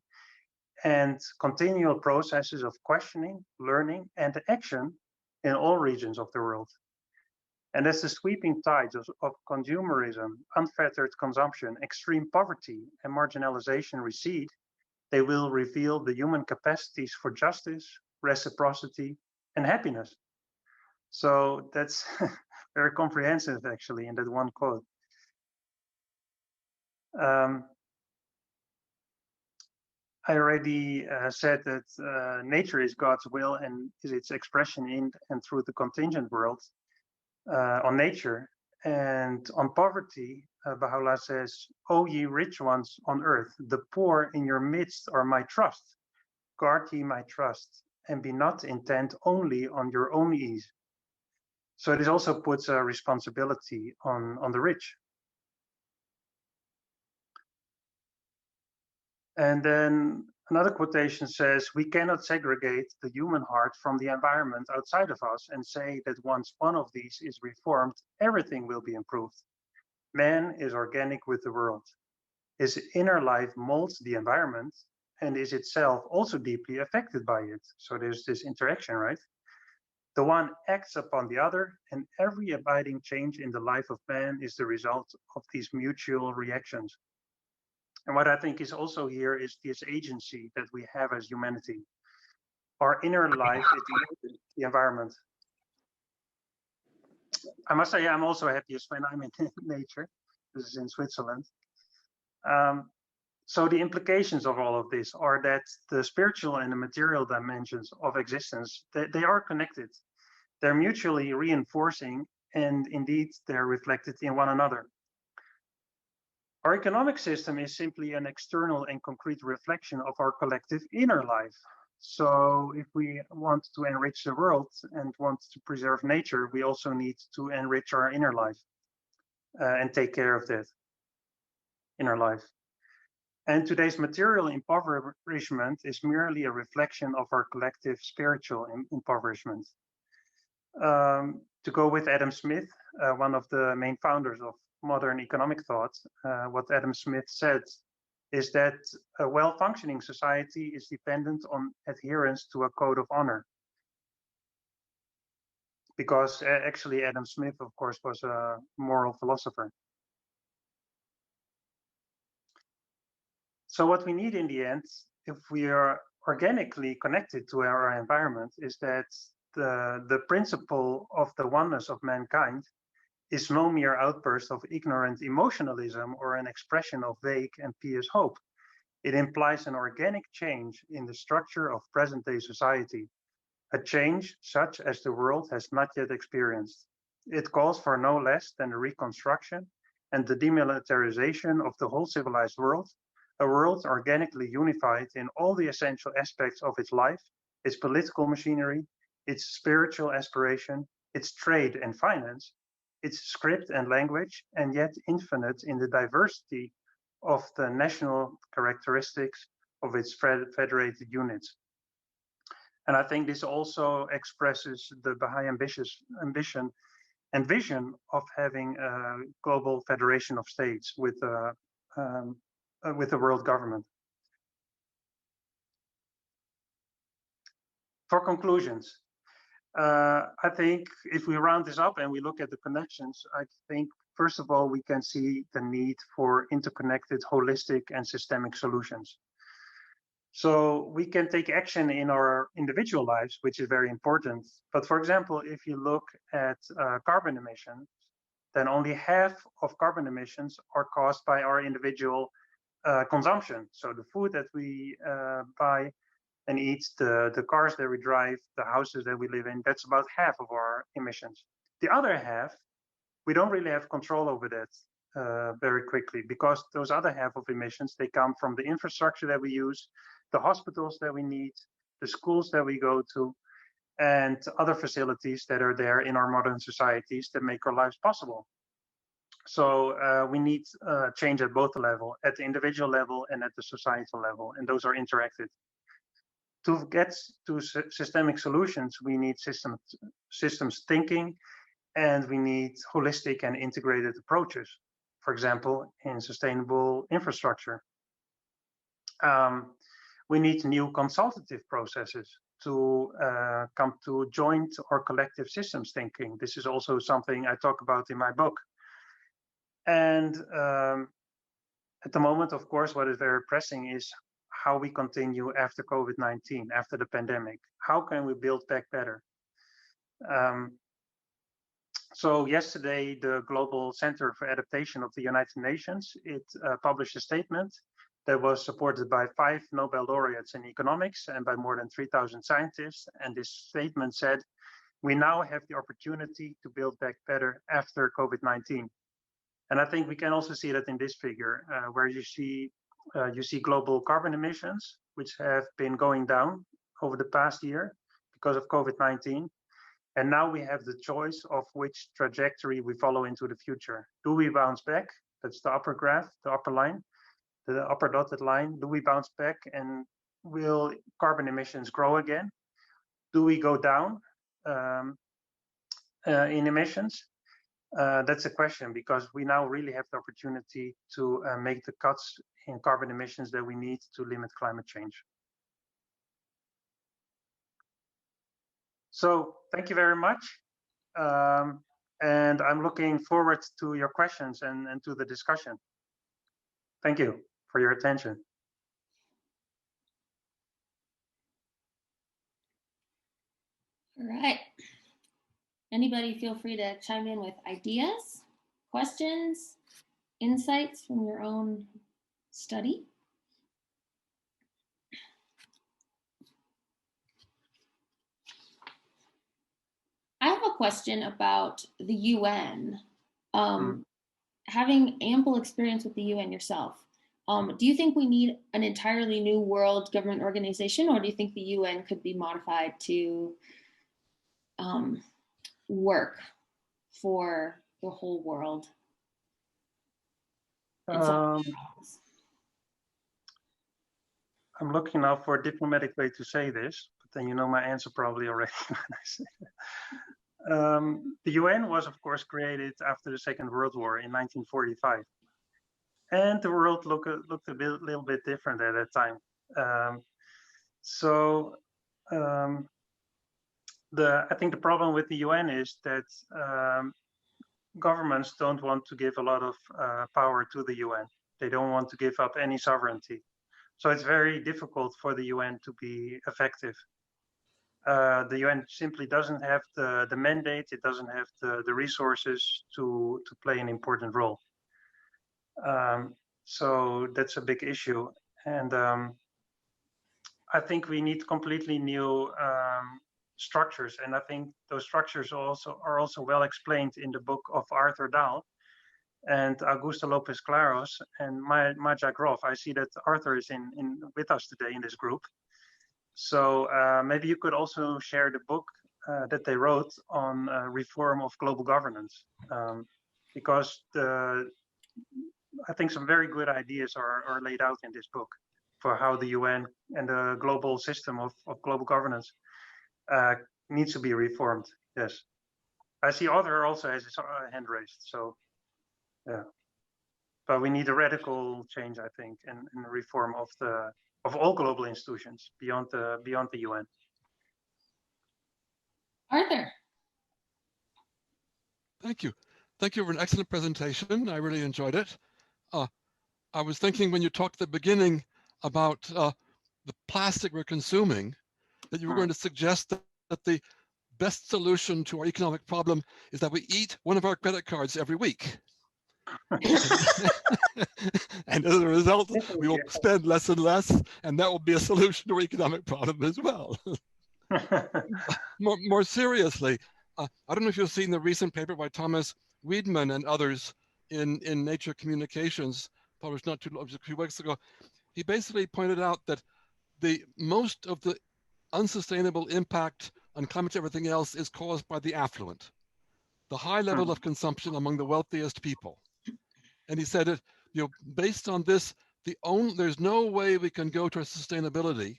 and continual processes of questioning, learning, and action in all regions of the world. And as the sweeping tides of consumerism, unfettered consumption, extreme poverty, and marginalization recede, they will reveal the human capacities for justice, reciprocity, and happiness. So that's very comprehensive, actually, in that one quote. I already said that nature is God's will and is its expression in and through the contingent world on nature. And on poverty, Baha'u'llah says, "O ye rich ones on earth, the poor in your midst are my trust. Guard ye my trust, and be not intent only on your own ease." So this also puts a responsibility on the rich. And then another quotation says, "We cannot segregate the human heart from the environment outside of us and say that once one of these is reformed, everything will be improved. Man is organic with the world. His inner life molds the environment and is itself also deeply affected by it." So there's this interaction, right? "The one acts upon the other, and every abiding change in the life of man is the result of these mutual reactions." And what I think is also here is this agency that we have as humanity. Our inner life is the environment. I must say I'm also happiest when I'm in nature. This is in Switzerland. So the implications of all of this are that the spiritual and the material dimensions of existence, they are connected. They're mutually reinforcing, and indeed they're reflected in one another. Our economic system is simply an external and concrete reflection of our collective inner life. So if we want to enrich the world and want to preserve nature, we also need to enrich our inner life and take care of that inner life. And today's material impoverishment is merely a reflection of our collective spiritual impoverishment. To go with Adam Smith, one of the main founders of modern economic thought, what Adam Smith said is that a well-functioning society is dependent on adherence to a code of honor. Because actually Adam Smith, of course, was a moral philosopher. So what we need in the end, if we are organically connected to our environment, is that the principle of the oneness of mankind is no mere outburst of ignorant emotionalism or an expression of vague and pious hope. It implies an organic change in the structure of present-day society, a change such as the world has not yet experienced. It calls for no less than the reconstruction and the demilitarization of the whole civilized world, a world organically unified in all the essential aspects of its life, its political machinery, its spiritual aspiration, its trade and finance, its script and language, and yet infinite in the diversity of the national characteristics of its federated units. And I think this also expresses the Baha'i ambition and vision of having a global federation of states with a world government. For conclusions, I think if we round this up and we look at the connections, I think first of all, we can see the need for interconnected, holistic, and systemic solutions. So we can take action in our individual lives, which is very important. But for example, if you look at carbon emissions, then only half of carbon emissions are caused by our individual consumption. So the food that we buy and eat, the cars that we drive, the houses that we live in, that's about half of our emissions. The other half, we don't really have control over that very quickly, because those other half of emissions, they come from the infrastructure that we use, the hospitals that we need, the schools that we go to, and other facilities that are there in our modern societies that make our lives possible. So we need change at both levels, at the individual level and at the societal level, and those are interacted. To get to systemic solutions, we need systems thinking, and we need holistic and integrated approaches, for example, in sustainable infrastructure. We need new consultative processes to come to joint or collective systems thinking. This is also something I talk about in my book. And at the moment, of course, what is very pressing is how we continue after COVID-19, after the pandemic. How can we build back better? So yesterday, the Global Center for Adaptation of the United Nations, it published a statement that was supported by 5 Nobel laureates in economics and by more than 3,000 scientists. And this statement said, we now have the opportunity to build back better after COVID-19. And I think we can also see that in this figure, where you see global carbon emissions, which have been going down over the past year because of COVID-19. And now we have the choice of which trajectory we follow into the future. Do we bounce back? That's the upper graph, the upper line, the upper dotted line. Do we bounce back and will carbon emissions grow again? Do we go down in emissions? That's a question, because we now really have the opportunity to make the cuts in carbon emissions that we need to limit climate change. So thank you very much. And I'm looking forward to your questions and to the discussion. Thank you for your attention. All right. Anybody feel free to chime in with ideas, questions, insights from your own study. I have a question about the UN. Having ample experience with the UN yourself, do you think we need an entirely new world government organization, or do you think the UN could be modified to work for the whole world? I'm looking now for a diplomatic way to say this, but then you know my answer probably already when I say that. The UN was, of course, created after the Second World War in 1945. And the world looked a little bit different at that time. I think the problem with the UN is that governments don't want to give a lot of power to the UN. They don't want to give up any sovereignty. So it's very difficult for the UN to be effective. The UN simply doesn't have the mandate. It doesn't have the resources to play an important role. So that's a big issue. And I think we need completely new structures. And I think those structures are also well explained in the book of Arthur Dahl and Augusto Lopez Claros and Maja Grof. I see that Arthur is with us today in this group. So maybe you could also share the book that they wrote on reform of global governance, because I think some very good ideas are laid out in this book for how the UN and the global system of global governance needs to be reformed. Yes, I see Arthur also has his hand raised. So yeah, but we need a radical change, I think, and reform of all global institutions beyond the UN. Arthur. Thank you. thank you for an excellent presentation. I really enjoyed it. I was thinking when you talked at the beginning about the plastic we're consuming, that you were going to suggest that the best solution to our economic problem is that we eat one of our credit cards every week. And as a result, we will spend less and less, and that will be a solution to our economic problem as well. More seriously, I don't know if you've seen the recent paper by Thomas Wiedemann and others in Nature Communications, published not a few weeks ago. He basically pointed out that most of the unsustainable impact on climate and everything else is caused by the affluent, the high level of consumption among the wealthiest people. And he said, based on this, there's no way we can go to sustainability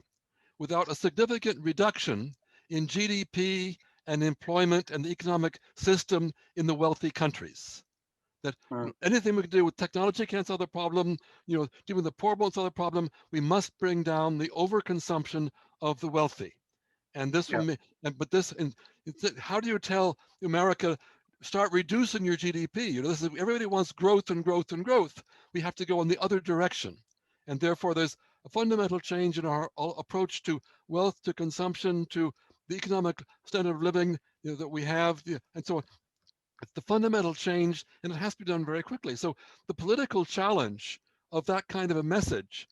without a significant reduction in GDP and employment and the economic system in the wealthy countries. That anything we can do with technology can't solve the problem, dealing with the poor won't solve the problem. We must bring down the overconsumption of the wealthy. And this will mean, how do you tell America, start reducing your GDP? Everybody wants growth and growth and growth. We have to go in the other direction. And therefore, there's a fundamental change in our approach to wealth, to consumption, to the economic standard of living that we have. And so it's the fundamental change, and it has to be done very quickly. So the political challenge of that kind of a message,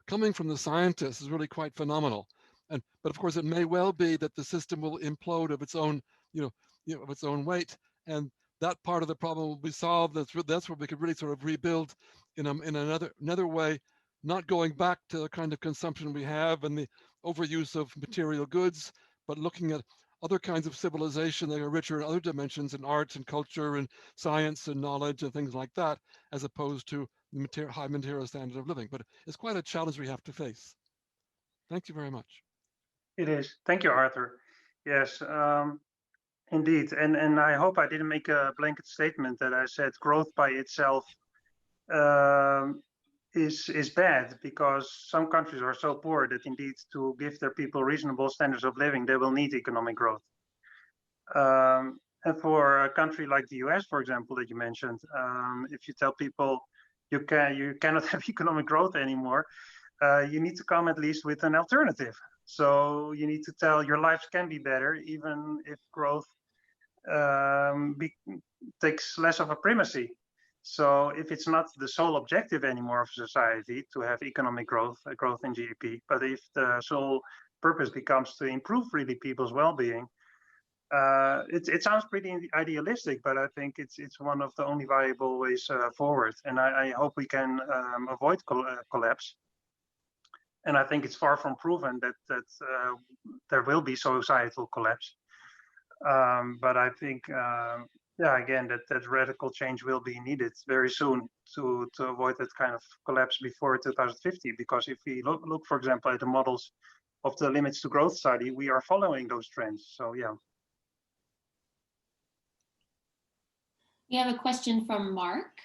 coming from the scientists, is really quite phenomenal. But of course, it may well be that the system will implode of its own, of its own weight, and that part of the problem will be solved. That's where we could really sort of rebuild in another way, not going back to the kind of consumption we have and the overuse of material goods, but looking at other kinds of civilization that are richer in other dimensions, in art and culture and science and knowledge and things like that, as opposed to the high material standard of living. But it's quite a challenge we have to face. Thank you very much. It is. Thank you, Arthur. Yes, indeed. And I hope I didn't make a blanket statement that I said growth by itself is bad, because some countries are so poor that indeed to give their people reasonable standards of living, they will need economic growth. And for a country like the US, for example, that you mentioned, if you tell people you cannot have economic growth anymore, you need to come at least with an alternative. So you need to tell your lives can be better, even if growth takes less of a primacy. So if it's not the sole objective anymore of society to have economic growth in GDP, but if the sole purpose becomes to improve really people's well-being, it sounds pretty idealistic, but I think it's one of the only viable ways forward. And I hope we can avoid collapse. And I think it's far from proven that there will be societal collapse. But I think, again, that radical change will be needed very soon to avoid that kind of collapse before 2050. Because if we look, for example, at the models of the Limits to Growth study, we are following those trends. So, yeah. We have a question from Mark.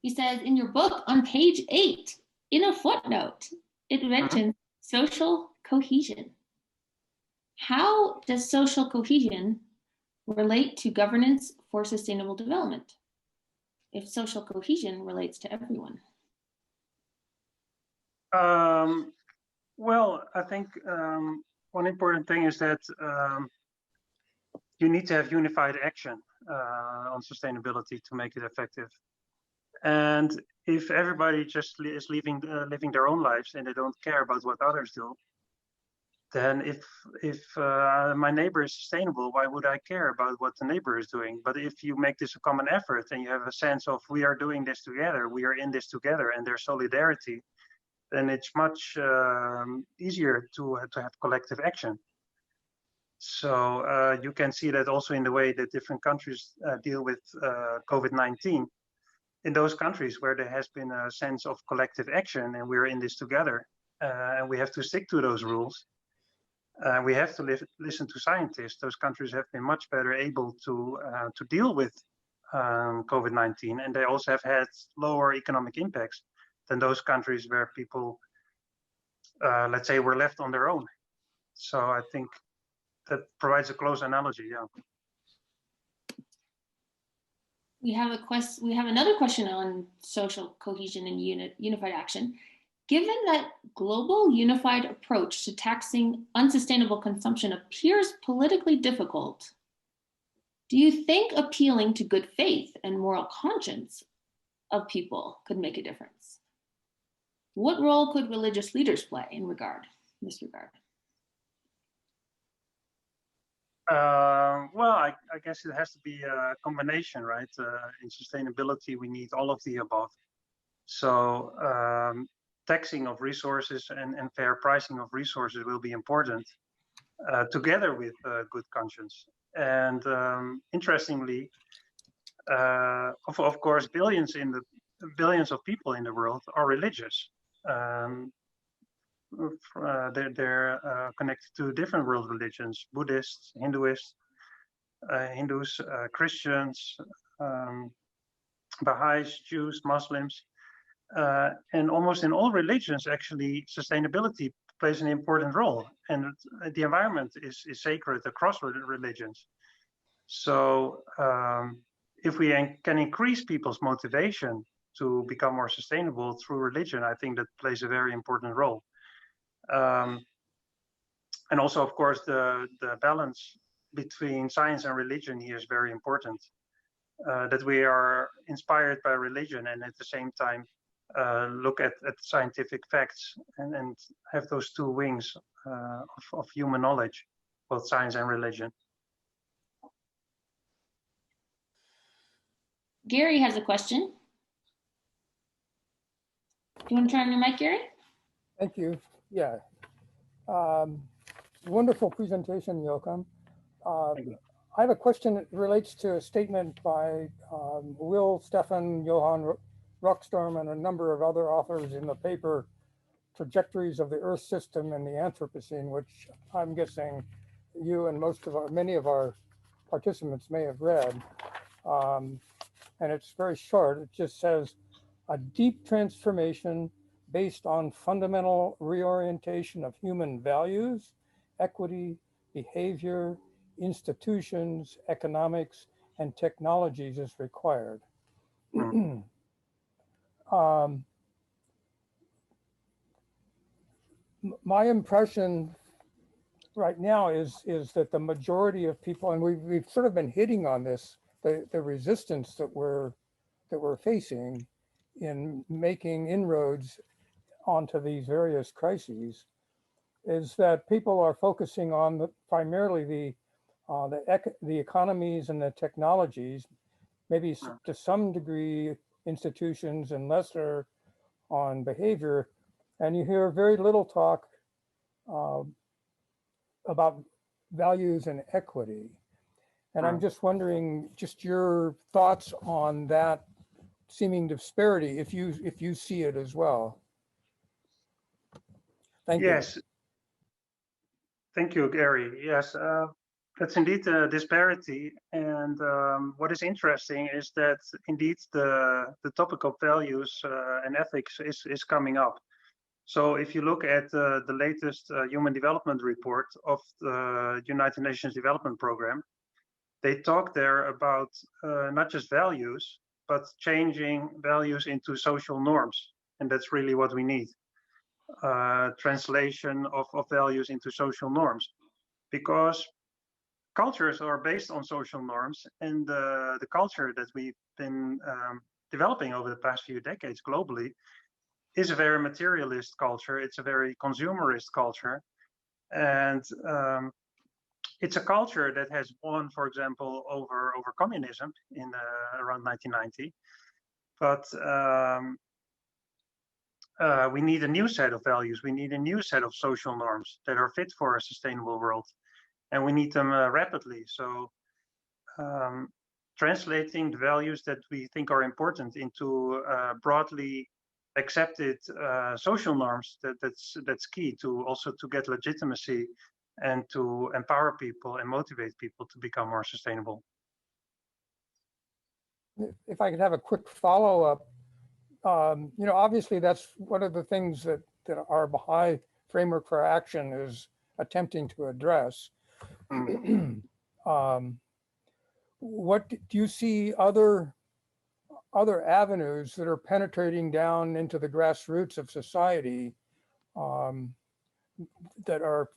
He says, in your book on page 8, in a footnote, it mentions social cohesion. How does social cohesion relate to governance for sustainable development, if social cohesion relates to everyone? Well, I think one important thing is that you need to have unified action on sustainability to make it effective. And if everybody just is living their own lives and they don't care about what others do, then if my neighbor is sustainable, why would I care about what the neighbor is doing? But if you make this a common effort and you have a sense of we are doing this together, we are in this together, and there's solidarity, then it's much easier to have collective action. So you can see that also in the way that different countries deal with COVID-19. In those countries where there has been a sense of collective action and we're in this together, and we have to stick to those rules, we have to listen to scientists. Those countries have been much better able to deal with COVID-19, and they also have had lower economic impacts than those countries where people, let's say, were left on their own. So I think that provides a close analogy, yeah. We have another question on social cohesion and unified action. Given that global unified approach to taxing unsustainable consumption appears politically difficult, do you think appealing to good faith and moral conscience of people could make a difference? What role could religious leaders play in this regard? Well, I guess it has to be a combination, right? In sustainability, we need all of the above. So taxing of resources and fair pricing of resources will be important, together with good conscience. And interestingly, of course, billions of people in the world are religious. They're connected to different world religions: Buddhists, Hindus, Christians, Baha'is, Jews, Muslims. And almost in all religions, actually, sustainability plays an important role. And the environment is sacred across religions. So if we can increase people's motivation to become more sustainable through religion, I think that plays a very important role. And also, of course, the balance between science and religion here is very important. That we are inspired by religion and at the same time look at scientific facts and have those two wings of human knowledge, both science and religion. Gary has a question. Do you want to turn on your mic, Gary? Thank you. Yeah. Wonderful presentation, Joachim. Thank you. I have a question that relates to a statement by Will, Stefan, Johan Rockstorm, and a number of other authors in the paper, Trajectories of the Earth System and the Anthropocene, which I'm guessing you and many of our participants may have read. And it's very short. It just says, a deep transformation based on fundamental reorientation of human values, equity, behavior, institutions, economics, and technologies is required. My impression right now is that the majority of people, and we've sort of been hitting on this, the resistance that we're facing in making inroads onto these various crises, is that people are focusing on primarily the economies and the technologies, maybe to some degree institutions, and lesser on behavior. And you hear very little talk about values and equity. And I'm just wondering, just your thoughts on that seeming disparity, if you see it as well. Thank you. Yes. Thank you, Gary. Yes, that's indeed a disparity. And what is interesting is that indeed the topic of values and ethics is coming up. So if you look at the latest Human Development Report of the United Nations Development Program, they talk there about not just values, but changing values into social norms. And that's really what we need. Translation of values into social norms, because cultures are based on social norms, and the culture that we've been developing over the past few decades globally is a very materialist culture. It's a very consumerist culture, and it's a culture that has won, for example, over communism in around 1990. But we need a new set of values. We need a new set of social norms that are fit for a sustainable world, and we need them rapidly. So translating the values that we think are important into broadly accepted social norms, that's key to also to get legitimacy and to empower people and motivate people to become more sustainable. If I could have a quick follow-up, obviously that's one of the things that our Baha'i framework for action is attempting to address. What do you see other other avenues that are penetrating down into the grassroots of society, that are,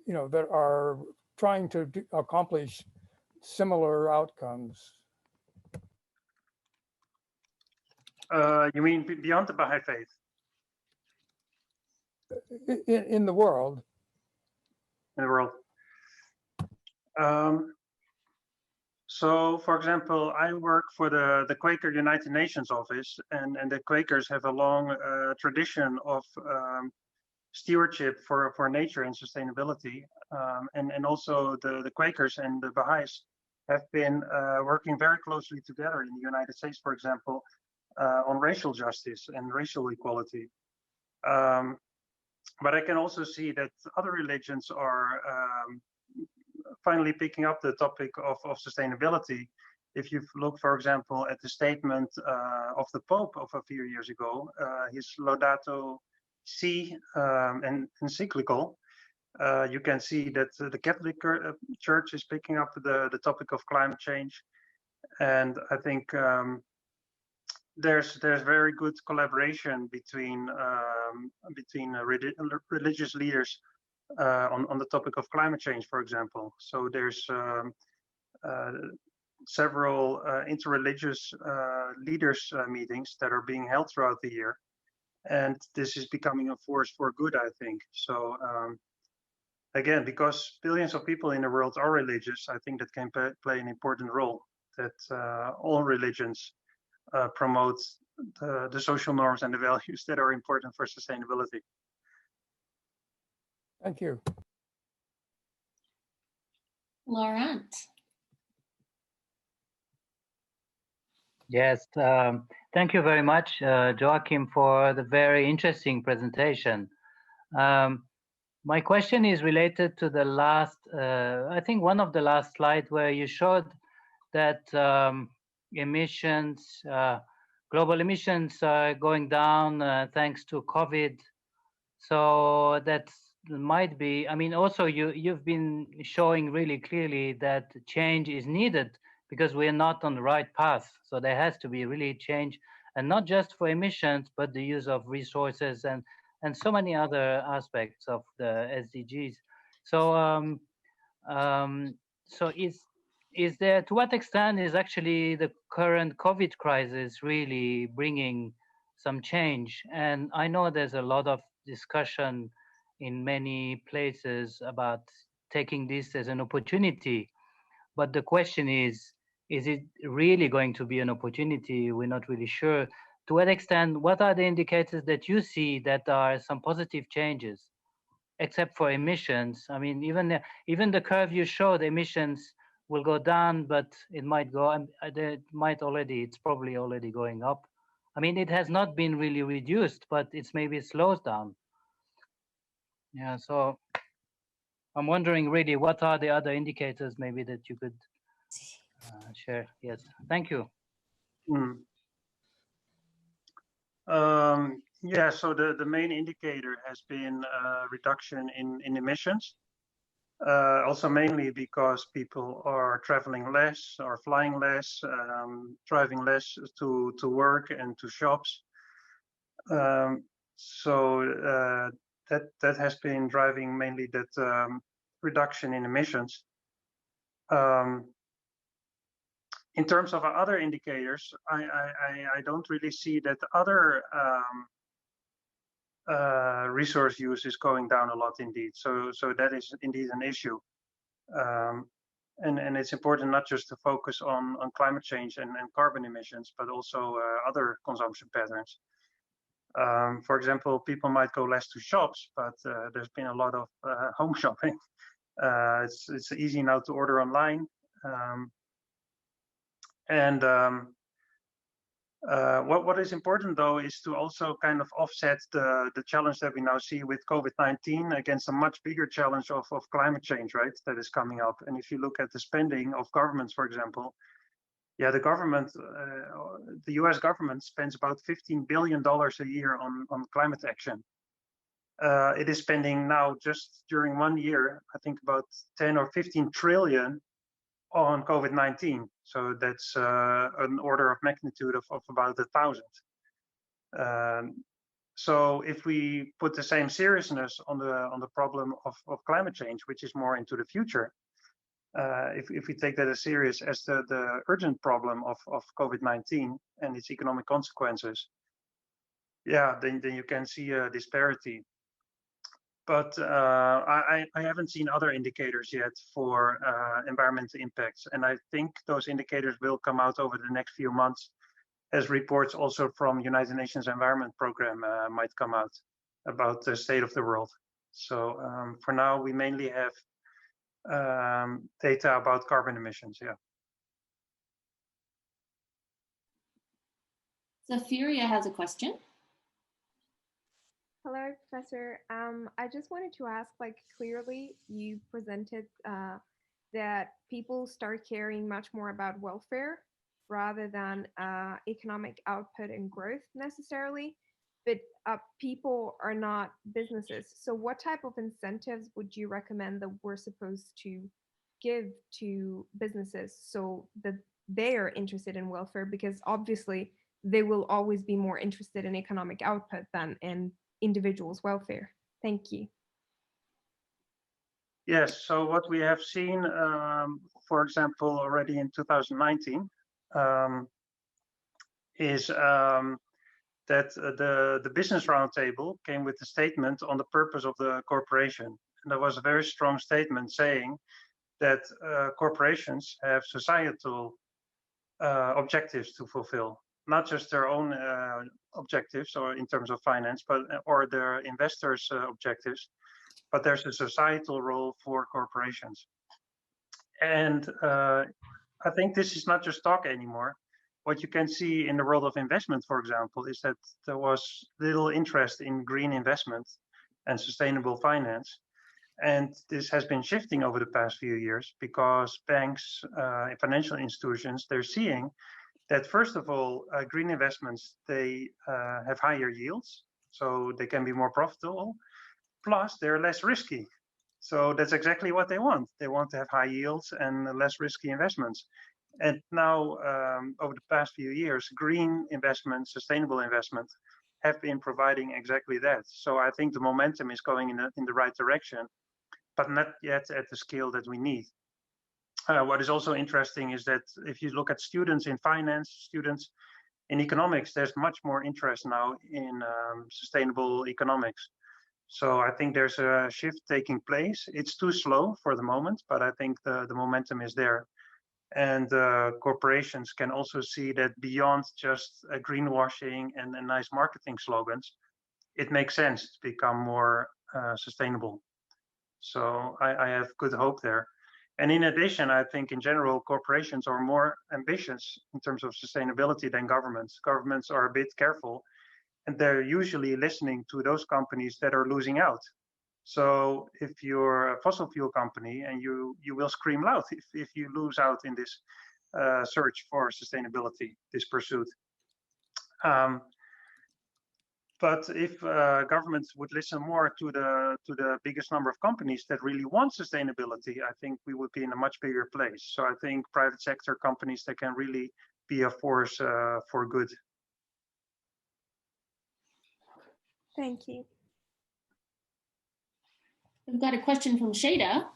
that are trying to accomplish similar outcomes. You mean beyond the Baha'i faith? In the world. In the world. So, for example, I work for the Quaker United Nations Office, and the Quakers have a long tradition of stewardship for nature and sustainability. And also the Quakers and the Baha'is have been working very closely together in the United States, for example, on racial justice and racial equality. But I can also see that other religions are finally picking up the topic of sustainability. If you look, for example, at the statement of the Pope of a few years ago, his Laudato Si encyclical, you can see that the Catholic Church is picking up the topic of climate change. And I think there's very good collaboration between religious leaders on the topic of climate change, for example. So there's several interreligious leaders meetings that are being held throughout the year, and this is becoming a force for good, I think. So again, because billions of people in the world are religious, I think that can play an important role, that all religions promote the social norms and the values that are important for sustainability. Thank you. Laurent. Yes, thank you very much, Joachim, for the very interesting presentation. My question is related to the last, I think one of the last slides where you showed that emissions, global emissions are going down thanks to COVID. So that might be, I mean, also you've been showing really clearly that change is needed because we're not on the right path. So there has to be really change, and not just for emissions, but the use of resources and so many other aspects of the SDGs. So, so is there, to what extent is actually the current COVID crisis really bringing some change? And I know there's a lot of discussion in many places about taking this as an opportunity, but the question is it really going to be an opportunity? We're not really sure. To what extent, what are the indicators that you see that are some positive changes, except for emissions? I mean, even the curve you showed, emissions will go down, but it might go, it's probably already going up. I mean, it has not been really reduced, but it's maybe slows down. Yeah, so I'm wondering really, what are the other indicators maybe that you could share? Yes, thank you. Yeah, so the main indicator has been reduction in emissions. Also mainly because people are traveling less or flying less, driving less to work and to shops. So that has been driving mainly that reduction in emissions. In terms of other indicators, I don't really see that other resource use is going down a lot indeed. So that is indeed an issue. And it's important not just to focus on climate change and carbon emissions, but also other consumption patterns. For example, people might go less to shops, but there's been a lot of home shopping. It's easy now to order online. What is important though is to also kind of offset the challenge that we now see with COVID-19 against a much bigger challenge of climate change, right? That is coming up. And if you look at the spending of governments, for example, yeah, the government, the US government spends about $15 billion a year on climate action. It is spending now, just during 1 year, I think about 10 or 15 trillion on COVID-19. So that's an order of magnitude of about 1,000. So if we put the same seriousness on the problem of climate change, which is more into the future, if we take that as serious as the urgent problem of COVID-19 and its economic consequences, yeah, then you can see a disparity. But I haven't seen other indicators yet for environmental impacts, and I think those indicators will come out over the next few months, as reports also from United Nations Environment Program might come out about the state of the world. So for now, we mainly have data about carbon emissions. Yeah. Zafiria has a question. Hello, Professor. I just wanted to ask, like, clearly you presented that people start caring much more about welfare rather than economic output and growth necessarily, but people are not businesses. So what type of incentives would you recommend that we're supposed to give to businesses so that they are interested in welfare? Because obviously they will always be more interested in economic output than in individuals' welfare. Thank you. Yes, so what we have seen, for example, already in 2019, is that the Business Roundtable came with a statement on the purpose of the corporation. And there was a very strong statement saying that corporations have societal objectives to fulfill, not just their own objectives or in terms of finance, but or their investors' objectives, but there's a societal role for corporations. And I think this is not just talk anymore. What you can see in the world of investment, for example, is that there was little interest in green investment and sustainable finance. And this has been shifting over the past few years because banks, financial institutions, they're seeing that, first of all, green investments, they have higher yields, so they can be more profitable, plus they're less risky. So that's exactly what they want. They want to have high yields and less risky investments. And now, over the past few years, green investments, sustainable investments, have been providing exactly that. So I think the momentum is going in the right direction, but not yet at the scale that we need. What is also interesting is that if you look at students in finance, students in economics, there's much more interest now in sustainable economics. So I think there's a shift taking place. It's too slow for the moment, but I think the momentum is there. And corporations can also see that beyond just greenwashing and nice marketing slogans, it makes sense to become more sustainable. So I have good hope there. And in addition, I think in general, corporations are more ambitious in terms of sustainability than governments. Governments are a bit careful, and they're usually listening to those companies that are losing out. So if you're a fossil fuel company, and you will scream loud if you lose out in this search for sustainability, this pursuit. But if governments would listen more to the biggest number of companies that really want sustainability, I think we would be in a much bigger place. So I think private sector companies that can really be a force for good. Thank you. We've got a question from Shada.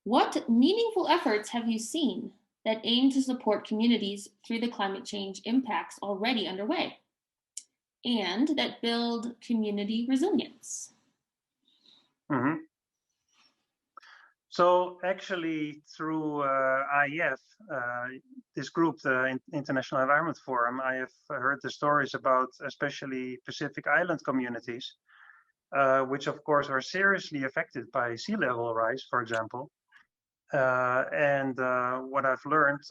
What meaningful efforts have you seen that aim to support communities through the climate change impacts already underway and that build community resilience? Mm-hmm. So actually through IEF, this group, the International Environment Forum, I have heard the stories about especially Pacific Island communities, which of course are seriously affected by sea level rise, for example. And what I've learned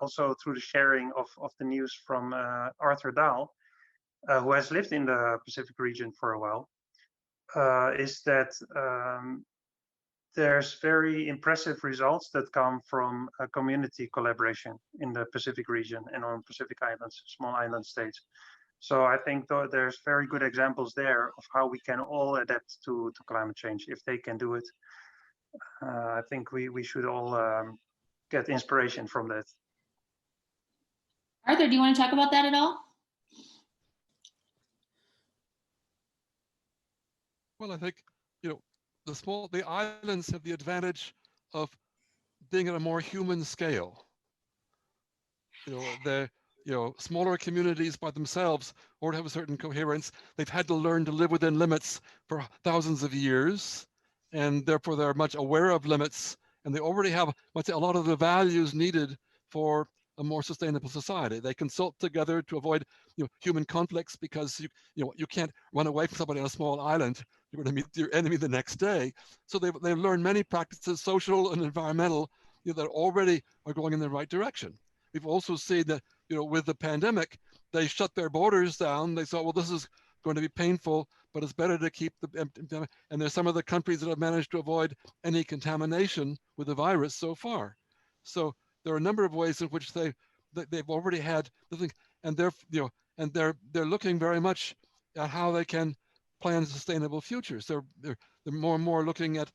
also through the sharing of the news from Arthur Dahl, who has lived in the Pacific region for a while, is that there's very impressive results that come from community collaboration in the Pacific region and on Pacific Islands, small island states. So I think there's very good examples there of how we can all adapt to climate change. If they can do it, I think we should all get inspiration from that. Arthur, do you want to talk about that at all? Well, I think, the islands have the advantage of being at a more human scale. They're, smaller communities by themselves or have a certain coherence. They've had to learn to live within limits for thousands of years, and therefore they're much aware of limits, and they already have a lot of the values needed for a more sustainable society. They consult together to avoid human conflicts, because you can't run away from somebody on a small island. You're going to meet your enemy the next day. So they've learned many practices, social and environmental, that already are going in the right direction. We've also seen that with the pandemic, they shut their borders down. They thought, well, this is going to be painful, but it's better to keep the, and there's some of the countries that have managed to avoid any contamination with the virus so far. So there are a number of ways in which they've already had the thing, and they're looking very much at how they can plan sustainable futures. They're more and more looking at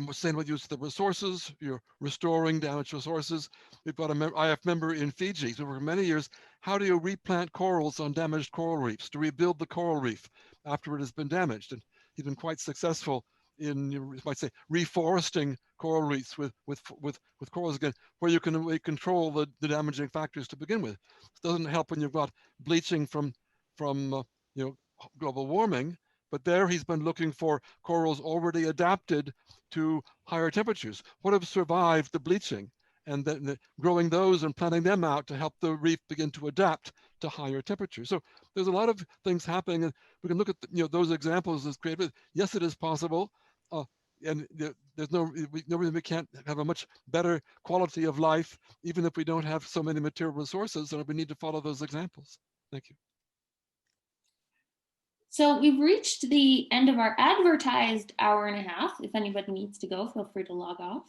sustainable use of the resources. You're restoring damaged resources. We've got an IF member in Fiji so for many years. How do you replant corals on damaged coral reefs to rebuild the coral reef after it has been damaged? And he's been quite successful in, you might say, reforesting coral reefs with corals again, where you can control the damaging factors to begin with. It doesn't help when you've got bleaching from global warming, but there he's been looking for corals already adapted to higher temperatures. What have survived the bleaching? And then growing those and planting them out to help the reef begin to adapt to higher temperatures. So there's a lot of things happening, and we can look at those examples as creative. Yes, it is possible, and there's no reason we can't have a much better quality of life, even if we don't have so many material resources, and we need to follow those examples. Thank you. So we've reached the end of our advertised hour and a half. If anybody needs to go, feel free to log off.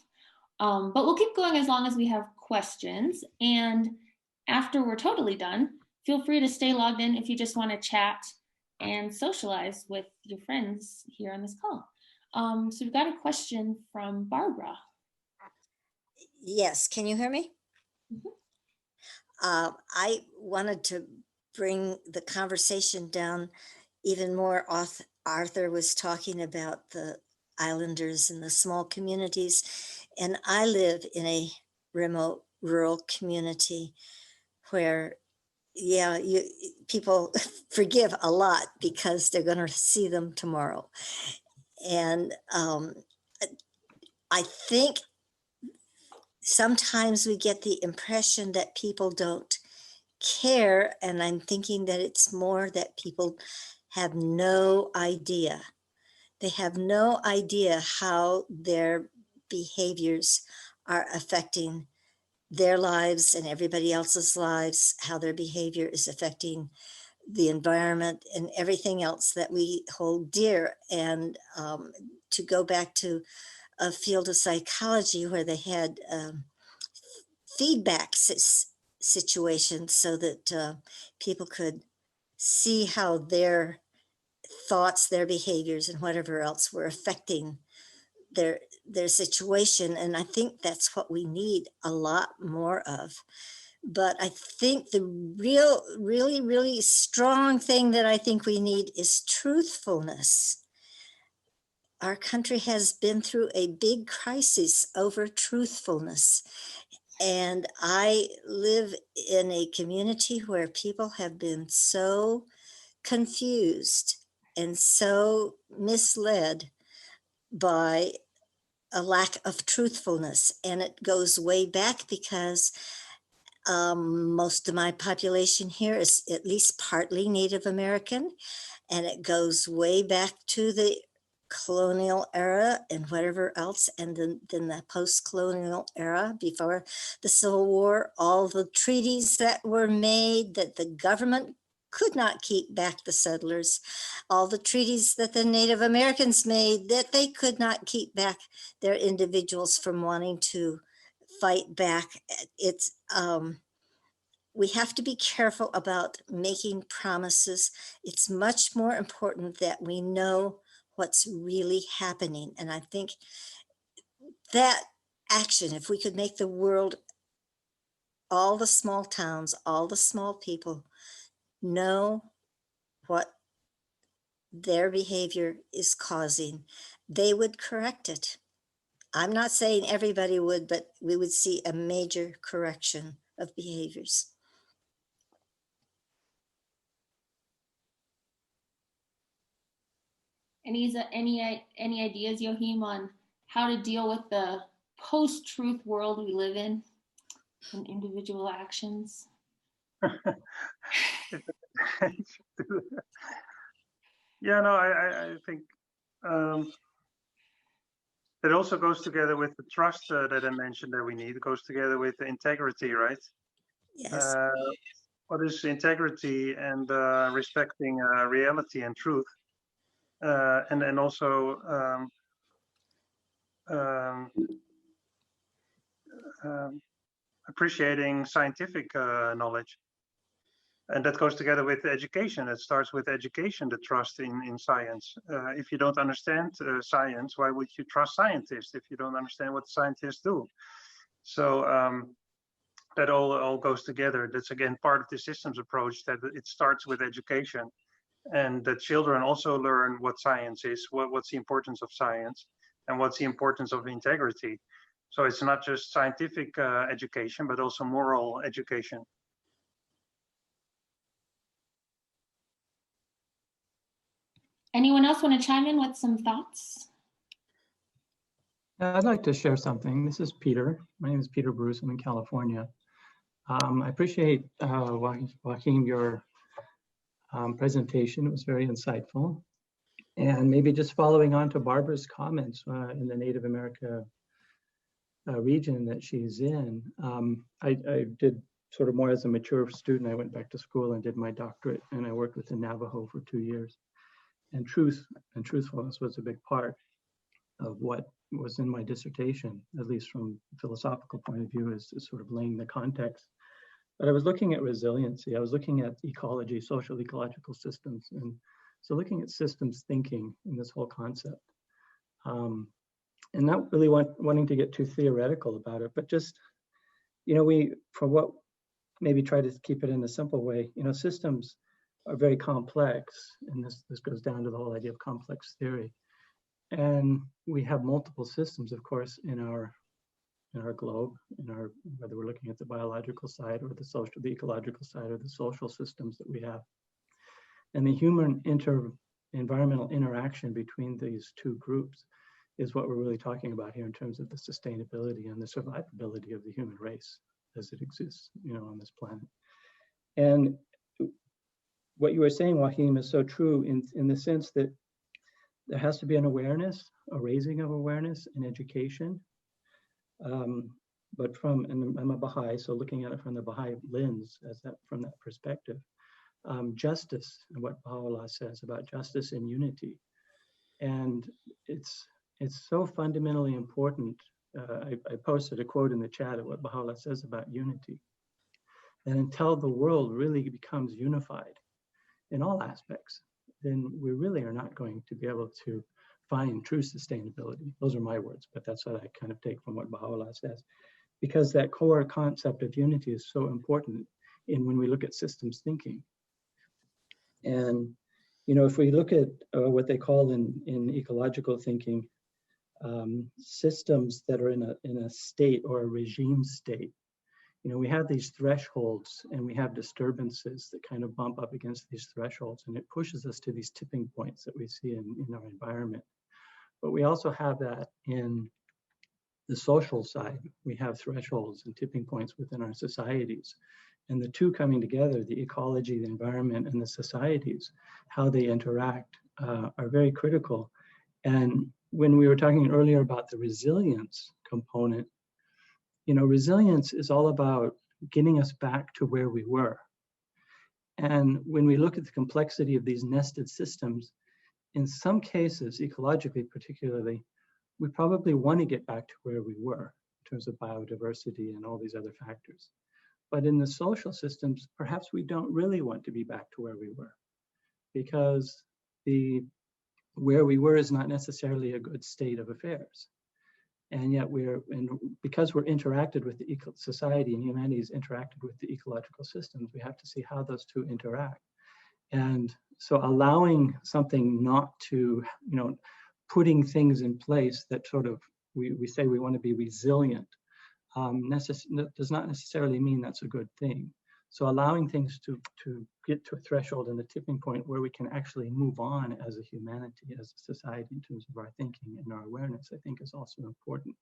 But we'll keep going as long as we have questions. And after we're totally done, feel free to stay logged in if you just want to chat and socialize with your friends here on this call. So we've got a question from Barbara. Yes, can you hear me? Mm-hmm. I wanted to bring the conversation down even more. Arthur was talking about the islanders and the small communities, and I live in a remote rural community where, yeah, people forgive a lot because they're going to see them tomorrow. And I think sometimes we get the impression that people don't care, and I'm thinking that it's more that people have no idea. They have no idea how their behaviors are affecting their lives and everybody else's lives, how their behavior is affecting the environment and everything else that we hold dear. And to go back to a field of psychology where they had feedback situations so that people could see how their thoughts, their behaviors, and whatever else were affecting their situation. And I think that's what we need a lot more of. But I think the really strong thing that I think we need is truthfulness. Our country has been through a big crisis over truthfulness. And I live in a community where people have been so confused and so misled by a lack of truthfulness. And it goes way back because most of my population here is at least partly Native American, and it goes way back to the colonial era and whatever else, and then the post-colonial era before the Civil War, all the treaties that were made that the government could not keep back the settlers, all the treaties that the Native Americans made that they could not keep back their individuals from wanting to fight back. It's we have to be careful about making promises. It's much more important that we know what's really happening. And I think that action, if we could make the world, all the small towns, all the small people know what their behavior is causing, they would correct it. I'm not saying everybody would, but we would see a major correction of behaviors. Any ideas, Joachim, on how to deal with the post-truth world we live in and individual actions? Yeah, no, I think it also goes together with the trust that I mentioned that we need. It goes together with the integrity, right? Yes. What is integrity and respecting reality and truth, and then also appreciating scientific knowledge. And that goes together with education. It starts with education, the trust in science. If you don't understand science, why would you trust scientists if you don't understand what scientists do? So that all goes together. That's again part of the systems approach, that it starts with education, and that children also learn what science is, what's the importance of science, and what's the importance of integrity. So it's not just scientific education, but also moral education. Anyone else want to chime in with some thoughts? I'd like to share something. This is Peter. My name is Peter Bruce. I'm in California. I appreciate, Joachim, your presentation. It was very insightful. And maybe just following on to Barbara's comments in the Native America region that she's in, I did sort of more as a mature student. I went back to school and did my doctorate, and I worked with the Navajo for 2 years. And truth and truthfulness was a big part of what was in my dissertation, at least from a philosophical point of view, is sort of laying the context. But I was looking at resiliency. I was looking at ecology, social ecological systems, and so looking at systems thinking in this whole concept. And not really wanting to get too theoretical about it, but just, for what, maybe try to keep it in a simple way, systems are very complex, and this goes down to the whole idea of complex theory. And we have multiple systems, of course, in our globe, whether we're looking at the biological side or the ecological side, or the social systems that we have. And the human environmental interaction between these two groups is what we're really talking about here in terms of the sustainability and the survivability of the human race as it exists, on this planet. And what you were saying, Joachim, is so true in the sense that there has to be an awareness, a raising of awareness and education. But and I'm a Baha'i, so looking at it from the Baha'i lens, from that perspective, justice and what Baha'u'llah says about justice and unity. And it's so fundamentally important. I posted a quote in the chat of what Baha'u'llah says about unity. And until the world really becomes unified in all aspects, then we really are not going to be able to find true sustainability. Those are my words, but that's what I kind of take from what Baha'u'llah says. Because that core concept of unity is so important when we look at systems thinking. And, if we look at what they call in ecological thinking, systems that are in a state or a regime state, we have these thresholds and we have disturbances that kind of bump up against these thresholds, and it pushes us to these tipping points that we see in our environment. But we also have that in the social side. We have thresholds and tipping points within our societies. And the two coming together, the ecology, the environment, and the societies, how they interact are very critical. And when we were talking earlier about the resilience component, resilience is all about getting us back to where we were. And when we look at the complexity of these nested systems, in some cases, ecologically particularly, we probably want to get back to where we were in terms of biodiversity and all these other factors. But in the social systems, perhaps we don't really want to be back to where we were, because where we were is not necessarily a good state of affairs. And yet because we're interacted with the society and humanity is interacted with the ecological systems, we have to see how those two interact. And so allowing something not to, putting things in place that sort of, we say we want to be resilient, does not necessarily mean that's a good thing. So allowing things to get to a threshold and a tipping point where we can actually move on as a humanity, as a society, in terms of our thinking and our awareness, I think is also important.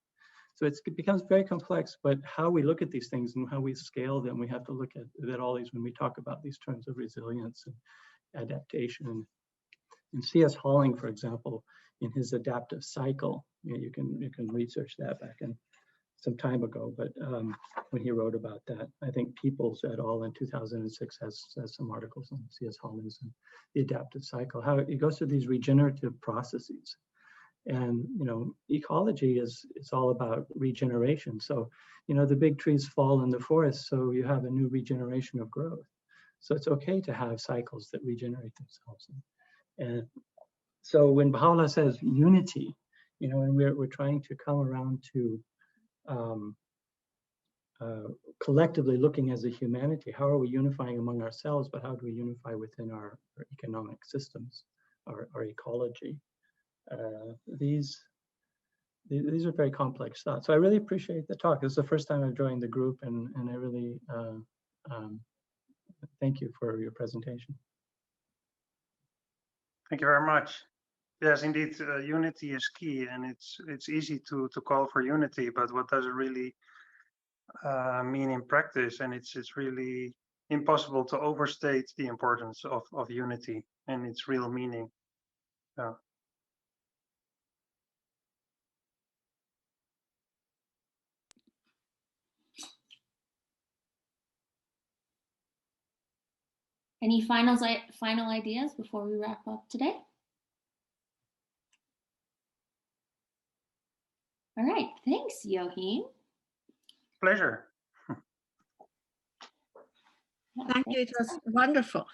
So it becomes very complex, but how we look at these things and how we scale them, we have to look at all these when we talk about these terms of resilience and adaptation. And C.S. Halling, for example, in his adaptive cycle, you can research that back in some time ago, but when he wrote about that, I think Peoples et al. In 2006 has some articles on C.S. Halling's and the adaptive cycle, how it goes through these regenerative processes. And ecology is all about regeneration. So the big trees fall in the forest, so you have a new regeneration of growth. So it's okay to have cycles that regenerate themselves. And so when Baha'u'llah says unity, and we're trying to come around to collectively looking as a humanity, how are we unifying among ourselves, but how do we unify within our economic systems, our ecology? These are very complex thoughts. So I really appreciate the talk. This is the first time I've joined the group, and I really thank you for your presentation. Thank you very much. Yes, indeed, unity is key, and it's easy to call for unity, but what does it really mean in practice? And it's really impossible to overstate the importance of unity and its real meaning. Yeah. Any final ideas before we wrap up today? All right, thanks, Joachim. Pleasure. Thank you, it was wonderful.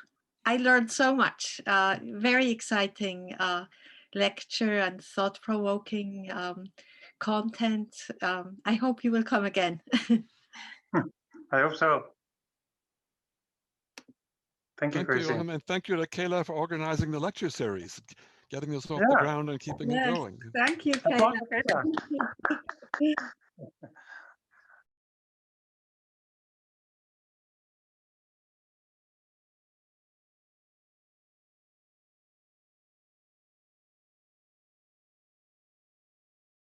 I learned so much, very exciting lecture and thought-provoking content. I hope you will come again. I hope so. Thank you, Joachim, and thank you to Kayla for organizing the lecture series, getting this off the ground and keeping it going. Thank you, Kayla.